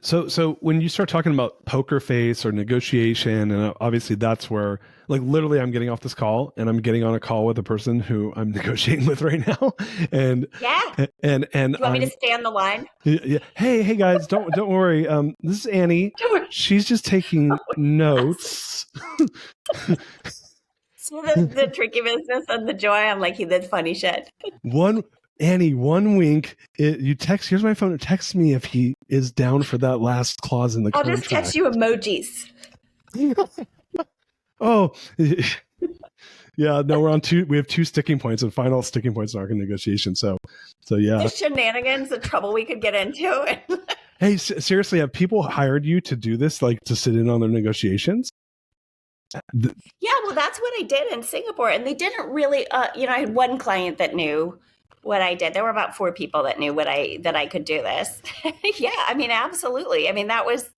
So when you start talking about poker face or negotiation, and obviously that's where, like, literally I'm getting off this call and I'm getting on a call with a person who I'm negotiating with right now. And Yeah. and Do you want me to stay on the line? yeah, hey guys, don't worry. This is Annie. She's just taking notes. See the tricky business and the joy. I'm like, he did funny shit. Annie, one wink. You text. Here's my phone. Text me if he is down for that last clause in the contract. I'll just text you emojis. Oh, yeah. No, we're on two. We have two sticking points and final sticking points in our negotiation. So yeah. The shenanigans, the trouble we could get into. Hey, seriously, have people hired you to do this, like to sit in on their negotiations? Yeah, well, that's what I did in Singapore, and they didn't really. I had one client that knew what I did. There were about 4 people that knew that I could do this. Yeah, I mean, absolutely. I mean, that was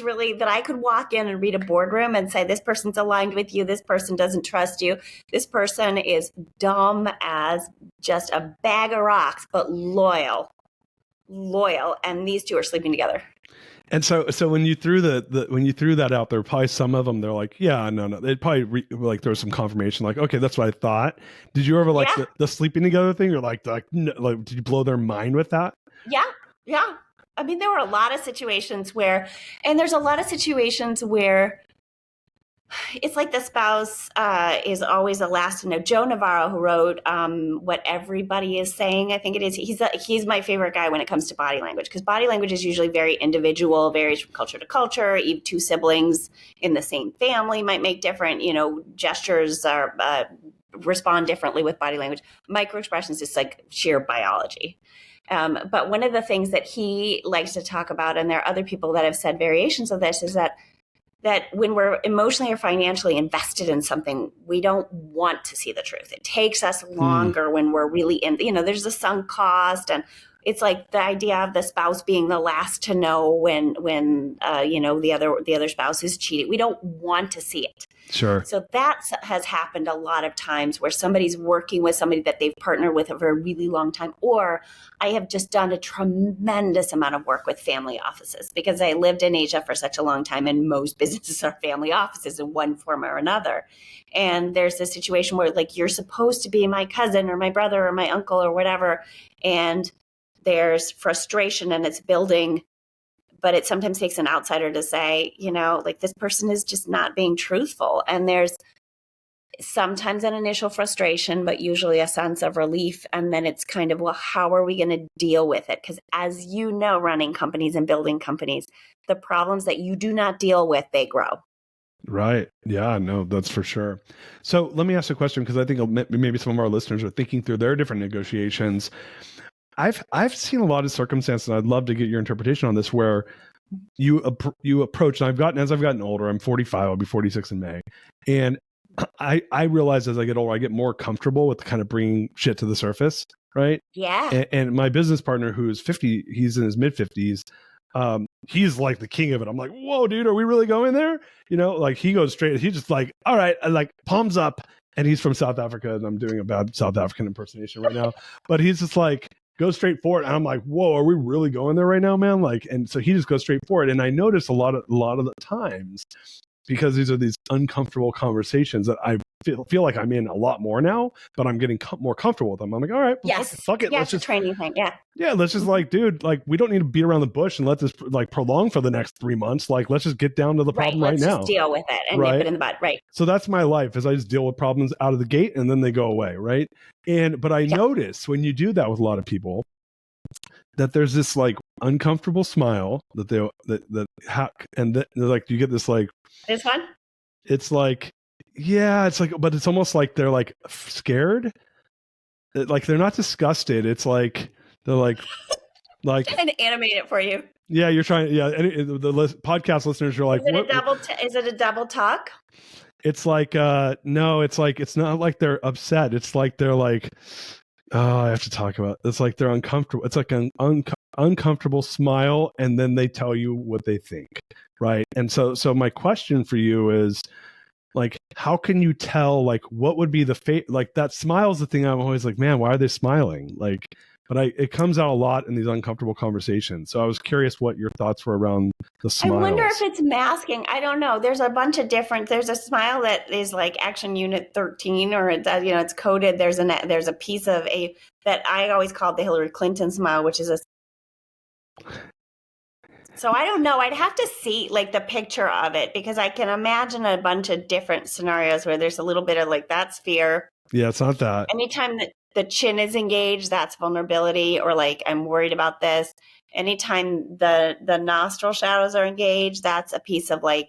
really that I could walk in and read a boardroom and say, this person's aligned with you. This person doesn't trust you. This person is dumb as just a bag of rocks, but loyal. And these two are sleeping together. And so when you threw when you threw that out there, probably some of them, they're like, yeah, no, they'd probably like there was some confirmation, like, okay, that's what I thought. Did you ever like the sleeping together thing, or like no, like did you blow their mind with that? Yeah. I mean, there were a lot of situations where it's like the spouse is always the last to know. Joe Navarro, who wrote What Everybody Is Saying, I think it is, he's my favorite guy when it comes to body language, because body language is usually very individual, varies from culture to culture. Even 2 siblings in the same family might make different, gestures are respond differently with body language. Micro expressions is like sheer biology. But one of the things that he likes to talk about, and there are other people that have said variations of this, is that when we're emotionally or financially invested in something, we don't want to see the truth. It takes us longer when we're really in, there's a sunk cost, and it's like the idea of the spouse being the last to know when the other spouse is cheating. We don't want to see it. Sure. So that has happened a lot of times where somebody's working with somebody that they've partnered with for a really long time. Or I have just done a tremendous amount of work with family offices, because I lived in Asia for such a long time, and most businesses are family offices in one form or another. And there's this situation where, like, you're supposed to be my cousin or my brother or my uncle or whatever, and there's frustration and it's building. But it sometimes takes an outsider to say, like, this person is just not being truthful. And there's sometimes an initial frustration, but usually a sense of relief. And then it's kind of, well, how are we going to deal with it? Because as you know, running companies and building companies, the problems that you do not deal with, they grow. Right. Yeah, no, that's for sure. So let me ask a question, because I think maybe some of our listeners are thinking through their different negotiations. I've seen a lot of circumstances, and I'd love to get your interpretation on this, where you approach, and as I've gotten older, I'm 45, I'll be 46 in May. And I realize as I get older, I get more comfortable with kind of bringing shit to the surface. Right. Yeah. And my business partner, who's 50, he's in his mid 50s. He's like the king of it. I'm like, whoa, dude, are we really going there? Like he goes straight. He's just like, all right, like palms up. And he's from South Africa, and I'm doing a bad South African impersonation right now. But he's just like, go straight for it. And I'm like, whoa, are we really going there right now, man? Like, and so he just goes straight for it. And I notice a lot of the times, because these are these uncomfortable conversations that I feel like I'm in a lot more now, but I'm getting more comfortable with them. I'm like, all right, well, fuck it. Yeah, let's it's a training thing. Yeah. Yeah. Let's just like, dude, like, we don't need to beat around the bush and let this like prolong for the next 3 months. Like, let's just get down to the problem right now. Let's just deal with it and nip it in the bud. Right. So that's my life, is I just deal with problems out of the gate and then they go away. Right. But I notice when you do that with a lot of people, that there's this like uncomfortable smile and they're like, you get this like, this one? It's like, yeah, it's like, but it's almost like they're like scared. Like they're not disgusted. It's like, they're like, trying to animate it for you. Yeah, you're trying. Yeah. Podcast listeners are like, is it a double talk? It's like, no, it's like, it's not like they're upset. It's like, they're like, oh, I have to talk about it. It's like they're uncomfortable. It's like an uncomfortable smile, and then they tell you what they think, right? And so my question for you is, like, how can you tell, like, what would be the like that smile is the thing I'm always like, man, why are they smiling? Like, but it comes out a lot in these uncomfortable conversations. So I was curious what your thoughts were around the smiles. I wonder if it's masking. I don't know. There's a bunch of different. There's a smile that is like action unit 13, or it's coded. There's a piece of that I always called the Hillary Clinton smile, which is a. So I don't know. I'd have to see like the picture of it, because I can imagine a bunch of different scenarios where there's a little bit of like, that's fear. Yeah, it's not that. Anytime that the chin is engaged, that's vulnerability, or like, I'm worried about this. Anytime the nostril shadows are engaged, that's a piece of like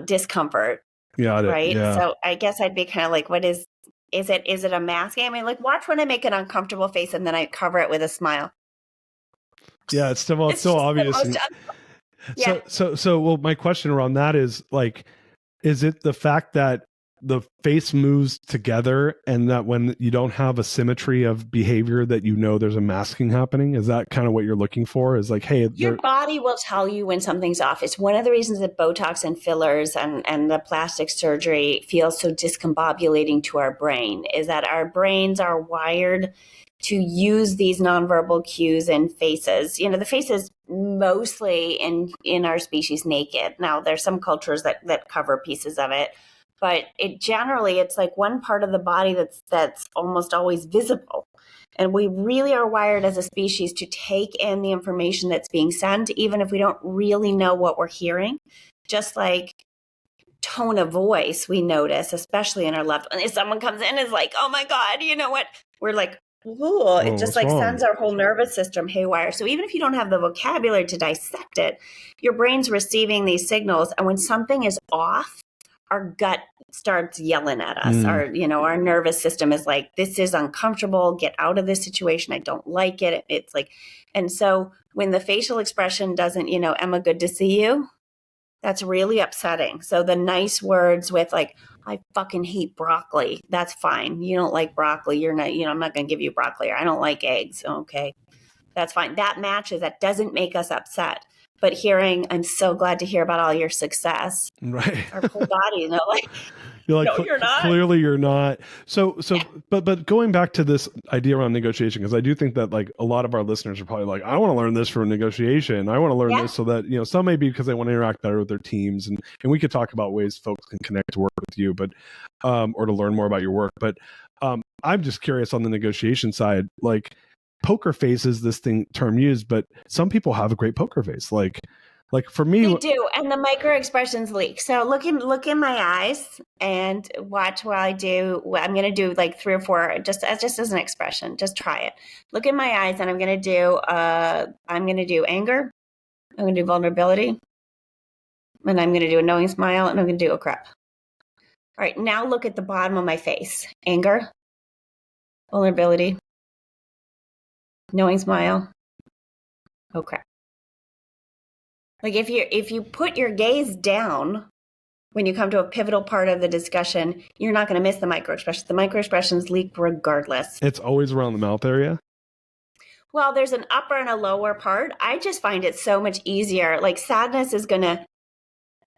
discomfort. Got it. Right. Yeah. So I guess I'd be kind of like, what is it a masking? I mean, like, watch when I make an uncomfortable face and then I cover it with a smile. Yeah, it's still obvious. Yeah. Well, my question around that is like, is it the fact that the face moves together, and that when you don't have a symmetry of behavior, that there's a masking happening? Is that kind of what you're looking for? Is like, hey, your body will tell you when something's off. It's one of the reasons that Botox and fillers and the plastic surgery feels so discombobulating to our brain, is that our brains are wired to use these nonverbal cues in faces. The face is mostly in our species naked. Now, there's some cultures that cover pieces of it, but it's like one part of the body that's almost always visible. And we really are wired as a species to take in the information that's being sent, even if we don't really know what we're hearing. Just like tone of voice, we notice, especially in our left. And if someone comes in and is like, oh my God, you know what? We're like, ooh, it just like sends our whole nervous system haywire. So even if you don't have the vocabulary to dissect it, your brain's receiving these signals. And when something is off, our gut starts yelling at us. Our nervous system is like, this is uncomfortable. Get out of this situation. I don't like it. It's like, and so when the facial expression doesn't, Emma, good to see you, that's really upsetting. So the nice words with like, I fucking hate broccoli. That's fine. You don't like broccoli. You're not, I'm not going to give you broccoli. Or I don't like eggs. Okay. That's fine. That matches. That doesn't make us upset. But hearing, I'm so glad to hear about all your success. Right. Our whole body, like, you're like, no, you're not. Clearly you're not. So, but going back to this idea around negotiation, because I do think that like a lot of our listeners are probably like, I want to learn this for negotiation. I want to learn this so that, some may be because they want to interact better with their teams. And we could talk about ways folks can connect to work with you, but, or to learn more about your work. But I'm just curious on the negotiation side, like poker face is this term used, but some people have a great poker face. Like for me, they do, and the micro expressions leak. So look in my eyes and watch while I do. I'm going to do like 3 or 4, just as an expression. Just try it. Look in my eyes, and I'm going to do anger. I'm going to do vulnerability, and I'm going to do a knowing smile, and I'm going to do a crap. All right, now look at the bottom of my face. Anger, vulnerability, knowing smile. Oh crap. Like if you put your gaze down when you come to a pivotal part of the discussion, you're not going to miss the micro expressions. The micro expressions leak regardless. It's always around the mouth area. Well, there's an upper and a lower part. I just find it so much easier. Like sadness is going to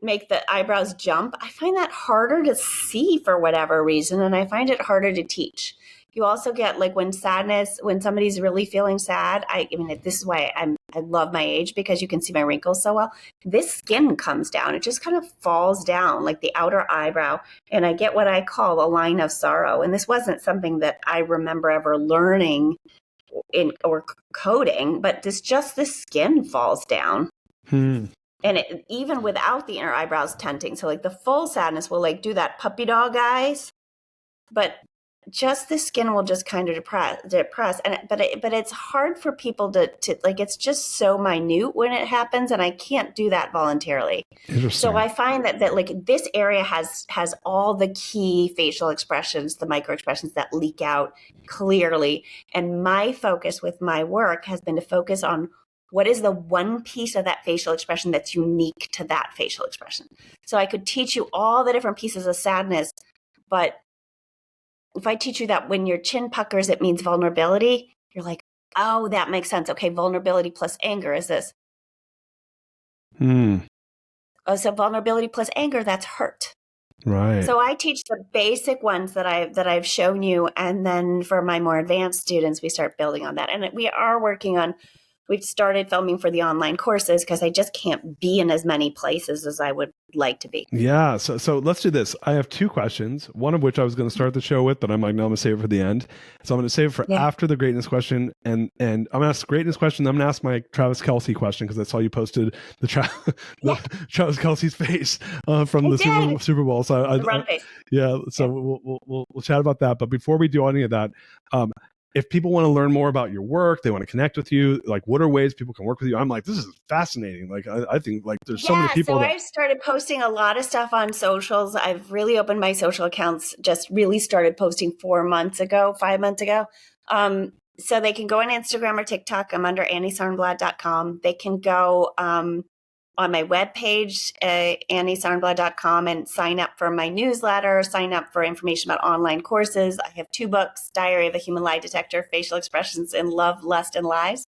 make the eyebrows jump. I find that harder to see for whatever reason, and I find it harder to teach. You also get like when somebody's really feeling sad. I mean, this is why I love my age, because you can see my wrinkles so well. This skin comes down. It just kind of falls down like the outer eyebrow. And I get what I call a line of sorrow. And this wasn't something that I remember ever learning or coding, but this skin falls down. And even without the inner eyebrows tenting. So like the full sadness will like do that puppy dog eyes, but just the skin will just kind of depress. But it's hard for people to like, it's just so minute when it happens, and I can't do that voluntarily. So I find that like this area has all the key facial expressions, the micro expressions that leak out clearly. And my focus with my work has been to focus on what is the one piece of that facial expression that's unique to that facial expression. So I could teach you all the different pieces of sadness, but if I teach you that when your chin puckers, it means vulnerability, you're like, oh, that makes sense. Okay, vulnerability plus anger is this. Oh, so vulnerability plus anger, that's hurt. Right. So I teach the basic ones that I've shown you, and then for my more advanced students, we start building on that. And we've started filming for the online courses because I just can't be in as many places as I would like to be. Yeah. So let's do this. I have two questions, one of which I was going to start the show with, but I'm like, no, I'm going to save it for the end. So I'm going to save it for after the greatness question. And I'm going to ask the greatness question. I'm going to ask my Travis Kelce question because I saw you posted the Travis Kelce's face from the Super Bowl. So we'll chat about that. But before we do any of that, if people want to learn more about your work, they want to connect with you, like what are ways people can work with you? I'm like, this is fascinating. Like, I think like there's so many people. So I've started posting a lot of stuff on socials. I've really opened my social accounts, just really started posting 5 months ago. So they can go on Instagram or TikTok. I'm under AnnieSarnblad.com. They can go on my webpage, AnnieSarnblad.com, and sign up for my newsletter, sign up for information about online courses. I have 2 books, Diary of a Human Lie Detector, Facial Expressions in Love, Lust, and Lies,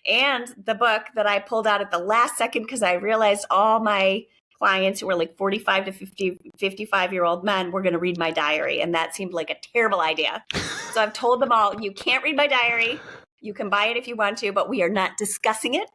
and the book that I pulled out at the last second because I realized all my clients who were like 45 to 55-year-old men were going to read my diary, and that seemed like a terrible idea. So I've told them all, you can't read my diary. You can buy it if you want to, but we are not discussing it.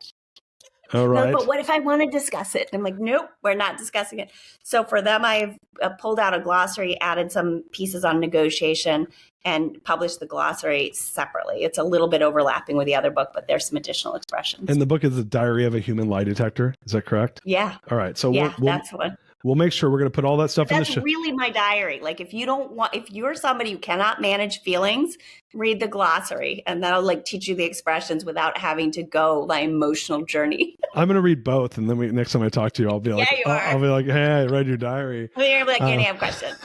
All right. Like, but what if I want to discuss it? And I'm like, nope, we're not discussing it. So for them, I've pulled out a glossary, added some pieces on negotiation, and published the glossary separately. It's a little bit overlapping with the other book, but there's some additional expressions. And the book is The Diary of a Human Lie Detector. Is that correct? Yeah. All right. So that's one. We'll make sure we're going to put all that stuff in the show. That's really my diary. Like if you're somebody who cannot manage feelings, read the glossary, and that'll like teach you the expressions without having to go my emotional journey. I'm going to read both. And then next time I talk to you, I'll be like, I'll be like, hey, I read your diary. You're going to be like, Annie, I have questions.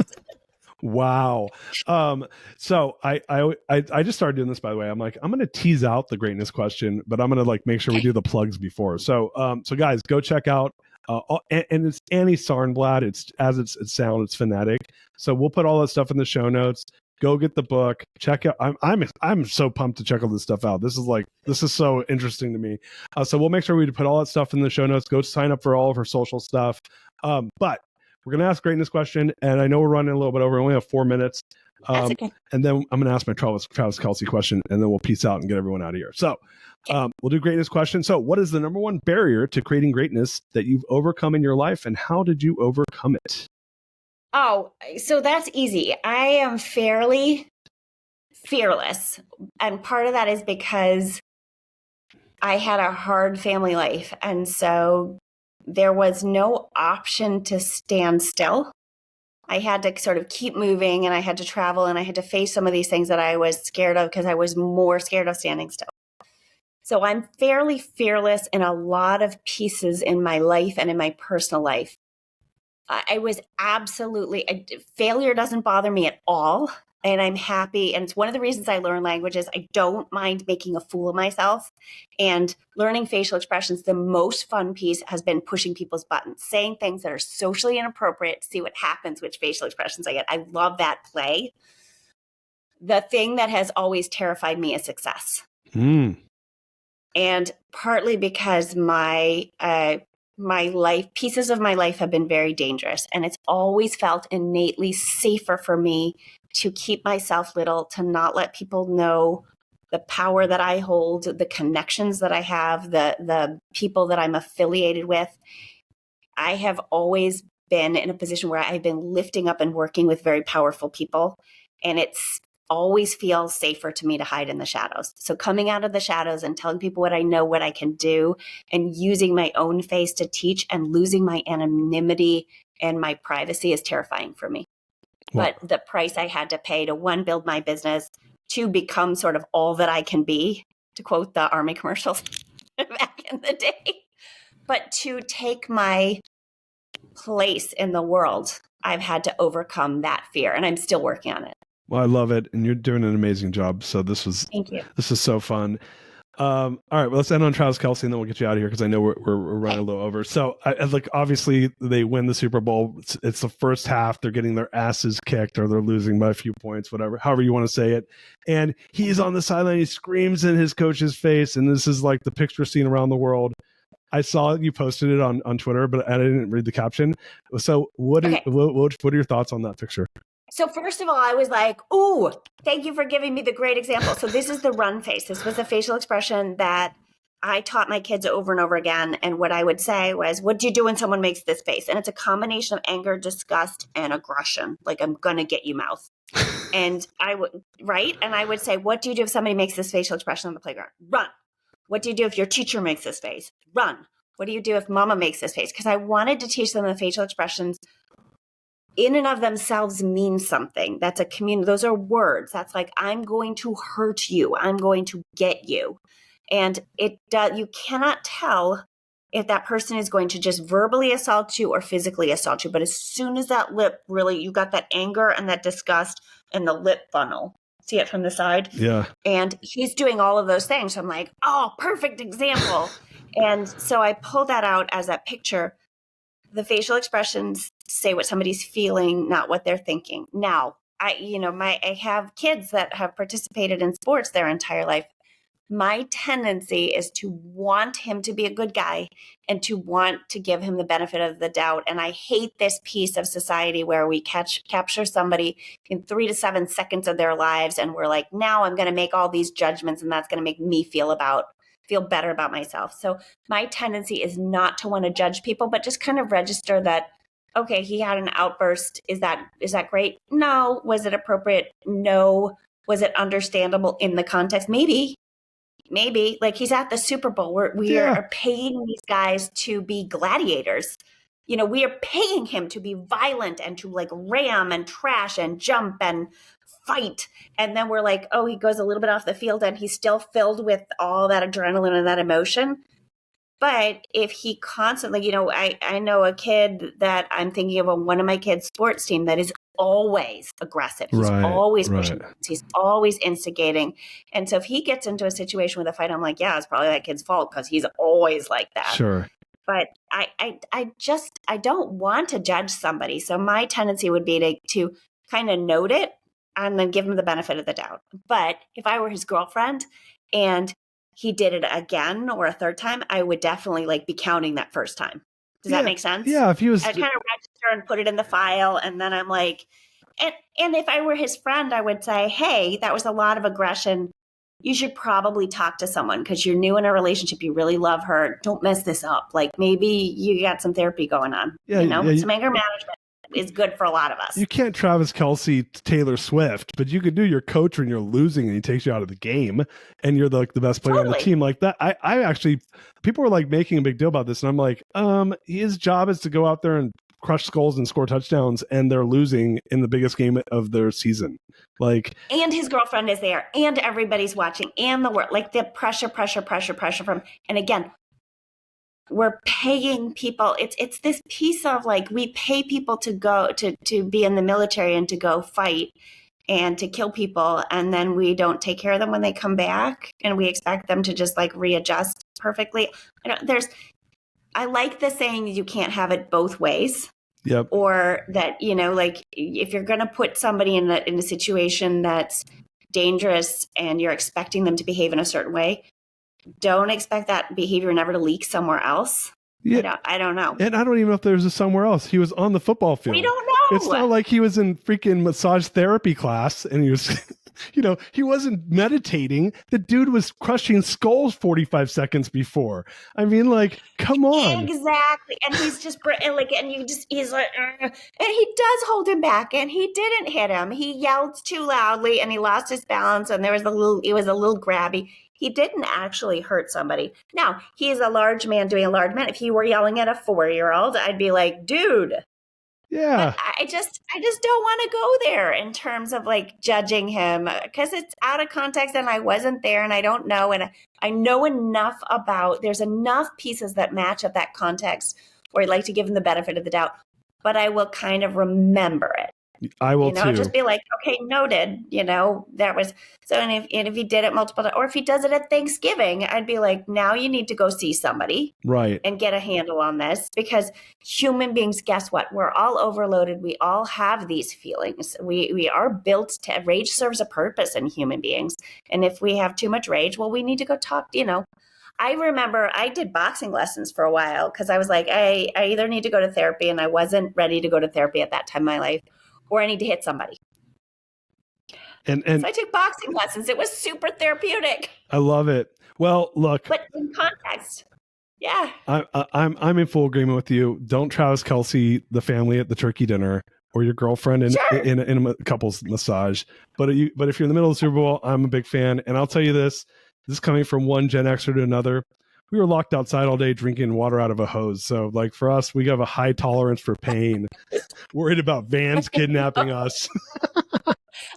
Wow. So I just started doing this, by the way. I'm like, I'm going to tease out the greatness question, but I'm going to like make sure we do the plugs before. So guys, go check out, and it's Annie Sarnblad. It's as it's sound, it's phonetic. So we'll put all that stuff in the show notes. Go get the book. Check out. I'm so pumped to check all this stuff out. This is so interesting to me. So we'll make sure we put all that stuff in the show notes. Go sign up for all of her social stuff. But we're going to ask greatness question, and I know we're running a little bit over. We only have 4 minutes. That's okay. And then I'm going to ask my Travis Kelce question, and then we'll peace out and get everyone out of here. So we'll do greatness question. So what is the number one barrier to creating greatness that you've overcome in your life, and how did you overcome it? Oh, so that's easy. I am fairly fearless. And part of that is because I had a hard family life. And so there was no option to stand still. I had to sort of keep moving, and I had to travel, and I had to face some of these things that I was scared of because I was more scared of standing still. So I'm fairly fearless in a lot of pieces in my life and in my personal life. I was failure doesn't bother me at all. And I'm happy. And it's one of the reasons I learn languages. I don't mind making a fool of myself. And learning facial expressions, the most fun piece has been pushing people's buttons, saying things that are socially inappropriate to see what happens, which facial expressions I get. I love that play. The thing that has always terrified me is success. And partly because pieces of my life have been very dangerous, and it's always felt innately safer for me to keep myself little, to not let people know the power that I hold, the connections that I have, the people that I'm affiliated with. I have always been in a position where I've been lifting up and working with very powerful people, and it's always feels safer to me to hide in the shadows. So coming out of the shadows and telling people what I know, what I can do, and using my own face to teach and losing my anonymity and my privacy is terrifying for me. Wow. But the price I had to pay to, 1, build my business, 2, become sort of all that I can be, to quote the Army commercials back in the day, but to take my place in the world, I've had to overcome that fear, and I'm still working on it. Well, I love it, and you're doing an amazing job. So Thank you. This is so fun. All right, well, let's end on Travis Kelce, and then we'll get you out of here because I know we're running a little over. So, obviously, they win the Super Bowl. It's the first half; they're getting their asses kicked, or they're losing by a few points, however you want to say it. And he's on the sideline; he screams in his coach's face, and this is like the picture seen around the world. I saw you posted it on Twitter, but I didn't read the caption. So what Okay. are your thoughts on that picture? So first of all, I was like, ooh, thank you for giving me the great example. So this is the run face. This was a facial expression that I taught my kids over and over again. And what I would say was, what do you do when someone makes this face? And it's a combination of anger, disgust, and aggression. Like, I'm going to get you mouth. And I would, right? And I would say, what do you do if somebody makes this facial expression on the playground? Run. What do you do if your teacher makes this face? Run. What do you do if mama makes this face? Because I wanted to teach them the facial expressions in and of themselves mean something. That's a community. Those are words. That's like, I'm going to hurt you. I'm going to get you. And it does, you cannot tell if that person is going to just verbally assault you or physically assault you. But as soon as that lip really, you got that anger and that disgust and the lip funnel. See it from the side? Yeah. And he's doing all of those things. So I'm like, oh, perfect example. And so I pulled that out as that picture. The facial expressions say what somebody's feeling, not what they're thinking. Now, I have kids that have participated in sports their entire life. My tendency is to want him to be a good guy and to want to give him the benefit of the doubt. And I hate this piece of society where we capture somebody in 3 to 7 seconds of their lives. And we're like, now I'm going to make all these judgments and that's going to make me feel better about myself. So my tendency is not to want to judge people, but just kind of register that, okay, he had an outburst. Is that great? No. Was it appropriate? No. Was it understandable in the context? Maybe like he's at the Super Bowl. We are paying these guys to be gladiators. We are paying him to be violent and to like ram and trash and jump and fight. And then we're like, oh, he goes a little bit off the field and he's still filled with all that adrenaline and that emotion. But if he constantly, I know a kid that I'm thinking of on one of my kids' sports team that is always aggressive. He's always pushing. He's always instigating. And so if he gets into a situation with a fight, I'm like, yeah, it's probably that kid's fault because he's always like that. Sure. But I don't want to judge somebody. So my tendency would be to kind of note it and then give him the benefit of the doubt. But if I were his girlfriend and he did it again or a third time, I would definitely be counting that first time. Does that make sense? Yeah. If he was, I kind of register and put it in the file. And then I'm like, and if I were his friend, I would say, hey, that was a lot of aggression. You should probably talk to someone because you're new in a relationship. You really love her. Don't mess this up. Like maybe you got some therapy going on. Some anger management is good for a lot of us. You can't Travis Kelce Taylor Swift, but you could do your coach when you're losing and he takes you out of the game and you're the best player on the team like that. I actually, people were making a big deal about this and I'm like, his job is to go out there and crush skulls and score touchdowns and they're losing in the biggest game of their season. And his girlfriend is there and everybody's watching and the work, the pressure from, and again, we're paying people. It's this piece of we pay people to go to be in the military and to go fight and to kill people. And then we don't take care of them when they come back and we expect them to just readjust perfectly. I like the saying you can't have it both ways. Yep. Or that, if you're going to put somebody in a situation that's dangerous and you're expecting them to behave in a certain way, don't expect that behavior never to leak somewhere else. Yeah. I don't know. And I don't even know if there's somewhere else. He was on the football field. We don't know. It's not like he was in freaking massage therapy class and he was, he wasn't meditating. The dude was crushing skulls 45 seconds before. I mean, come on. Exactly. And he's just he's like, and he does hold him back and he didn't hit him. He yelled too loudly and he lost his balance and it was a little grabby. He didn't actually hurt somebody. Now, he is a large man doing a large man. If he were yelling at a 4-year-old, I'd be like, dude. Yeah. But I just don't want to go there in terms of judging him because it's out of context and I wasn't there and I don't know. And I know enough there's enough pieces that match up that context where I'd like to give him the benefit of the doubt, but I will kind of remember it. I will too. Just be like, okay, noted, that was so. And if he did it multiple times, or if he does it at Thanksgiving, I'd be like, now you need to go see somebody. Right. And get a handle on this because human beings, guess what? We're all overloaded. We all have these feelings. We are built to, rage serves a purpose in human beings. And if we have too much rage, well, we need to go talk, I remember I did boxing lessons for a while because I was like, I either need to go to therapy, and I wasn't ready to go to therapy at that time in my life, or I need to hit somebody. And so I took boxing lessons. It was super therapeutic. I love it. Well, look, but in context, yeah, I'm in full agreement with you. Don't Travis Kelce the family at the turkey dinner, or your girlfriend in a couple's massage. But if you're in the middle of the Super Bowl, I'm a big fan. And I'll tell you this is coming from one Gen Xer to another. We were locked outside all day drinking water out of a hose. So like for us, we have a high tolerance for pain. Worried about vans kidnapping us.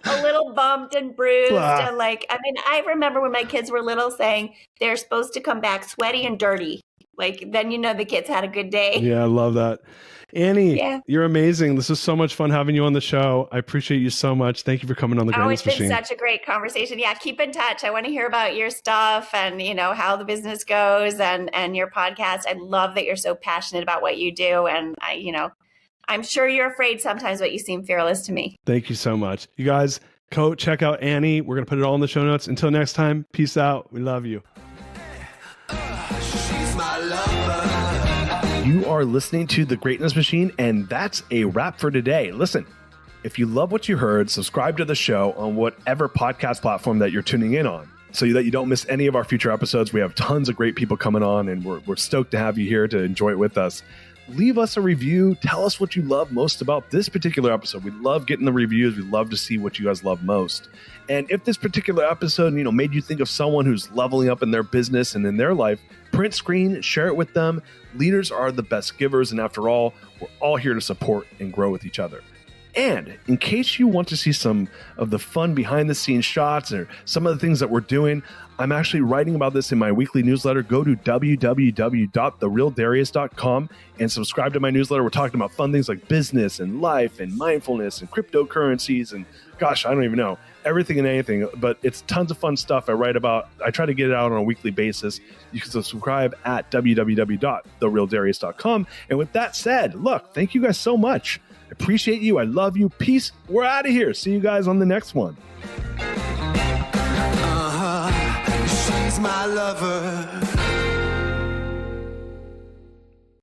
A little bumped and bruised. And I remember when my kids were little saying they're supposed to come back sweaty and dirty. Like, then the kids had a good day. Yeah, I love that. Annie, you're amazing. This is so much fun having you on the show. I appreciate you so much. Thank you for coming on the Greatness Machine. It's been such a great conversation. Yeah, keep in touch. I want to hear about your stuff and, how the business goes and your podcast. I love that you're so passionate about what you do. And I'm sure you're afraid sometimes, but you seem fearless to me. Thank you so much. You guys, go check out Annie. We're going to put it all in the show notes. Until next time, peace out. We love you. She's my lover. You are listening to The Greatness Machine, and that's a wrap for today. Listen, if you love what you heard, subscribe to the show on whatever podcast platform that you're tuning in on so that you don't miss any of our future episodes. We have tons of great people coming on, and we're stoked to have you here to enjoy it with us. Leave us a review. Tell us what you love most about this particular episode. We love getting the reviews. We love to see what you guys love most. And if this particular episode, made you think of someone who's leveling up in their business and in their life, print screen, share it with them. Leaders are the best givers. And after all, we're all here to support and grow with each other. And in case you want to see some of the fun behind the scenes shots or some of the things that we're doing, I'm actually writing about this in my weekly newsletter. Go to www.therealdarius.com and subscribe to my newsletter. We're talking about fun things like business and life and mindfulness and cryptocurrencies and gosh, I don't even know, everything and anything, but it's tons of fun stuff I write about. I try to get it out on a weekly basis. You can subscribe at www.therealdarius.com. And with that said, look, thank you guys so much. I appreciate you. I love you. Peace. We're out of here. See you guys on the next one. She's my lover.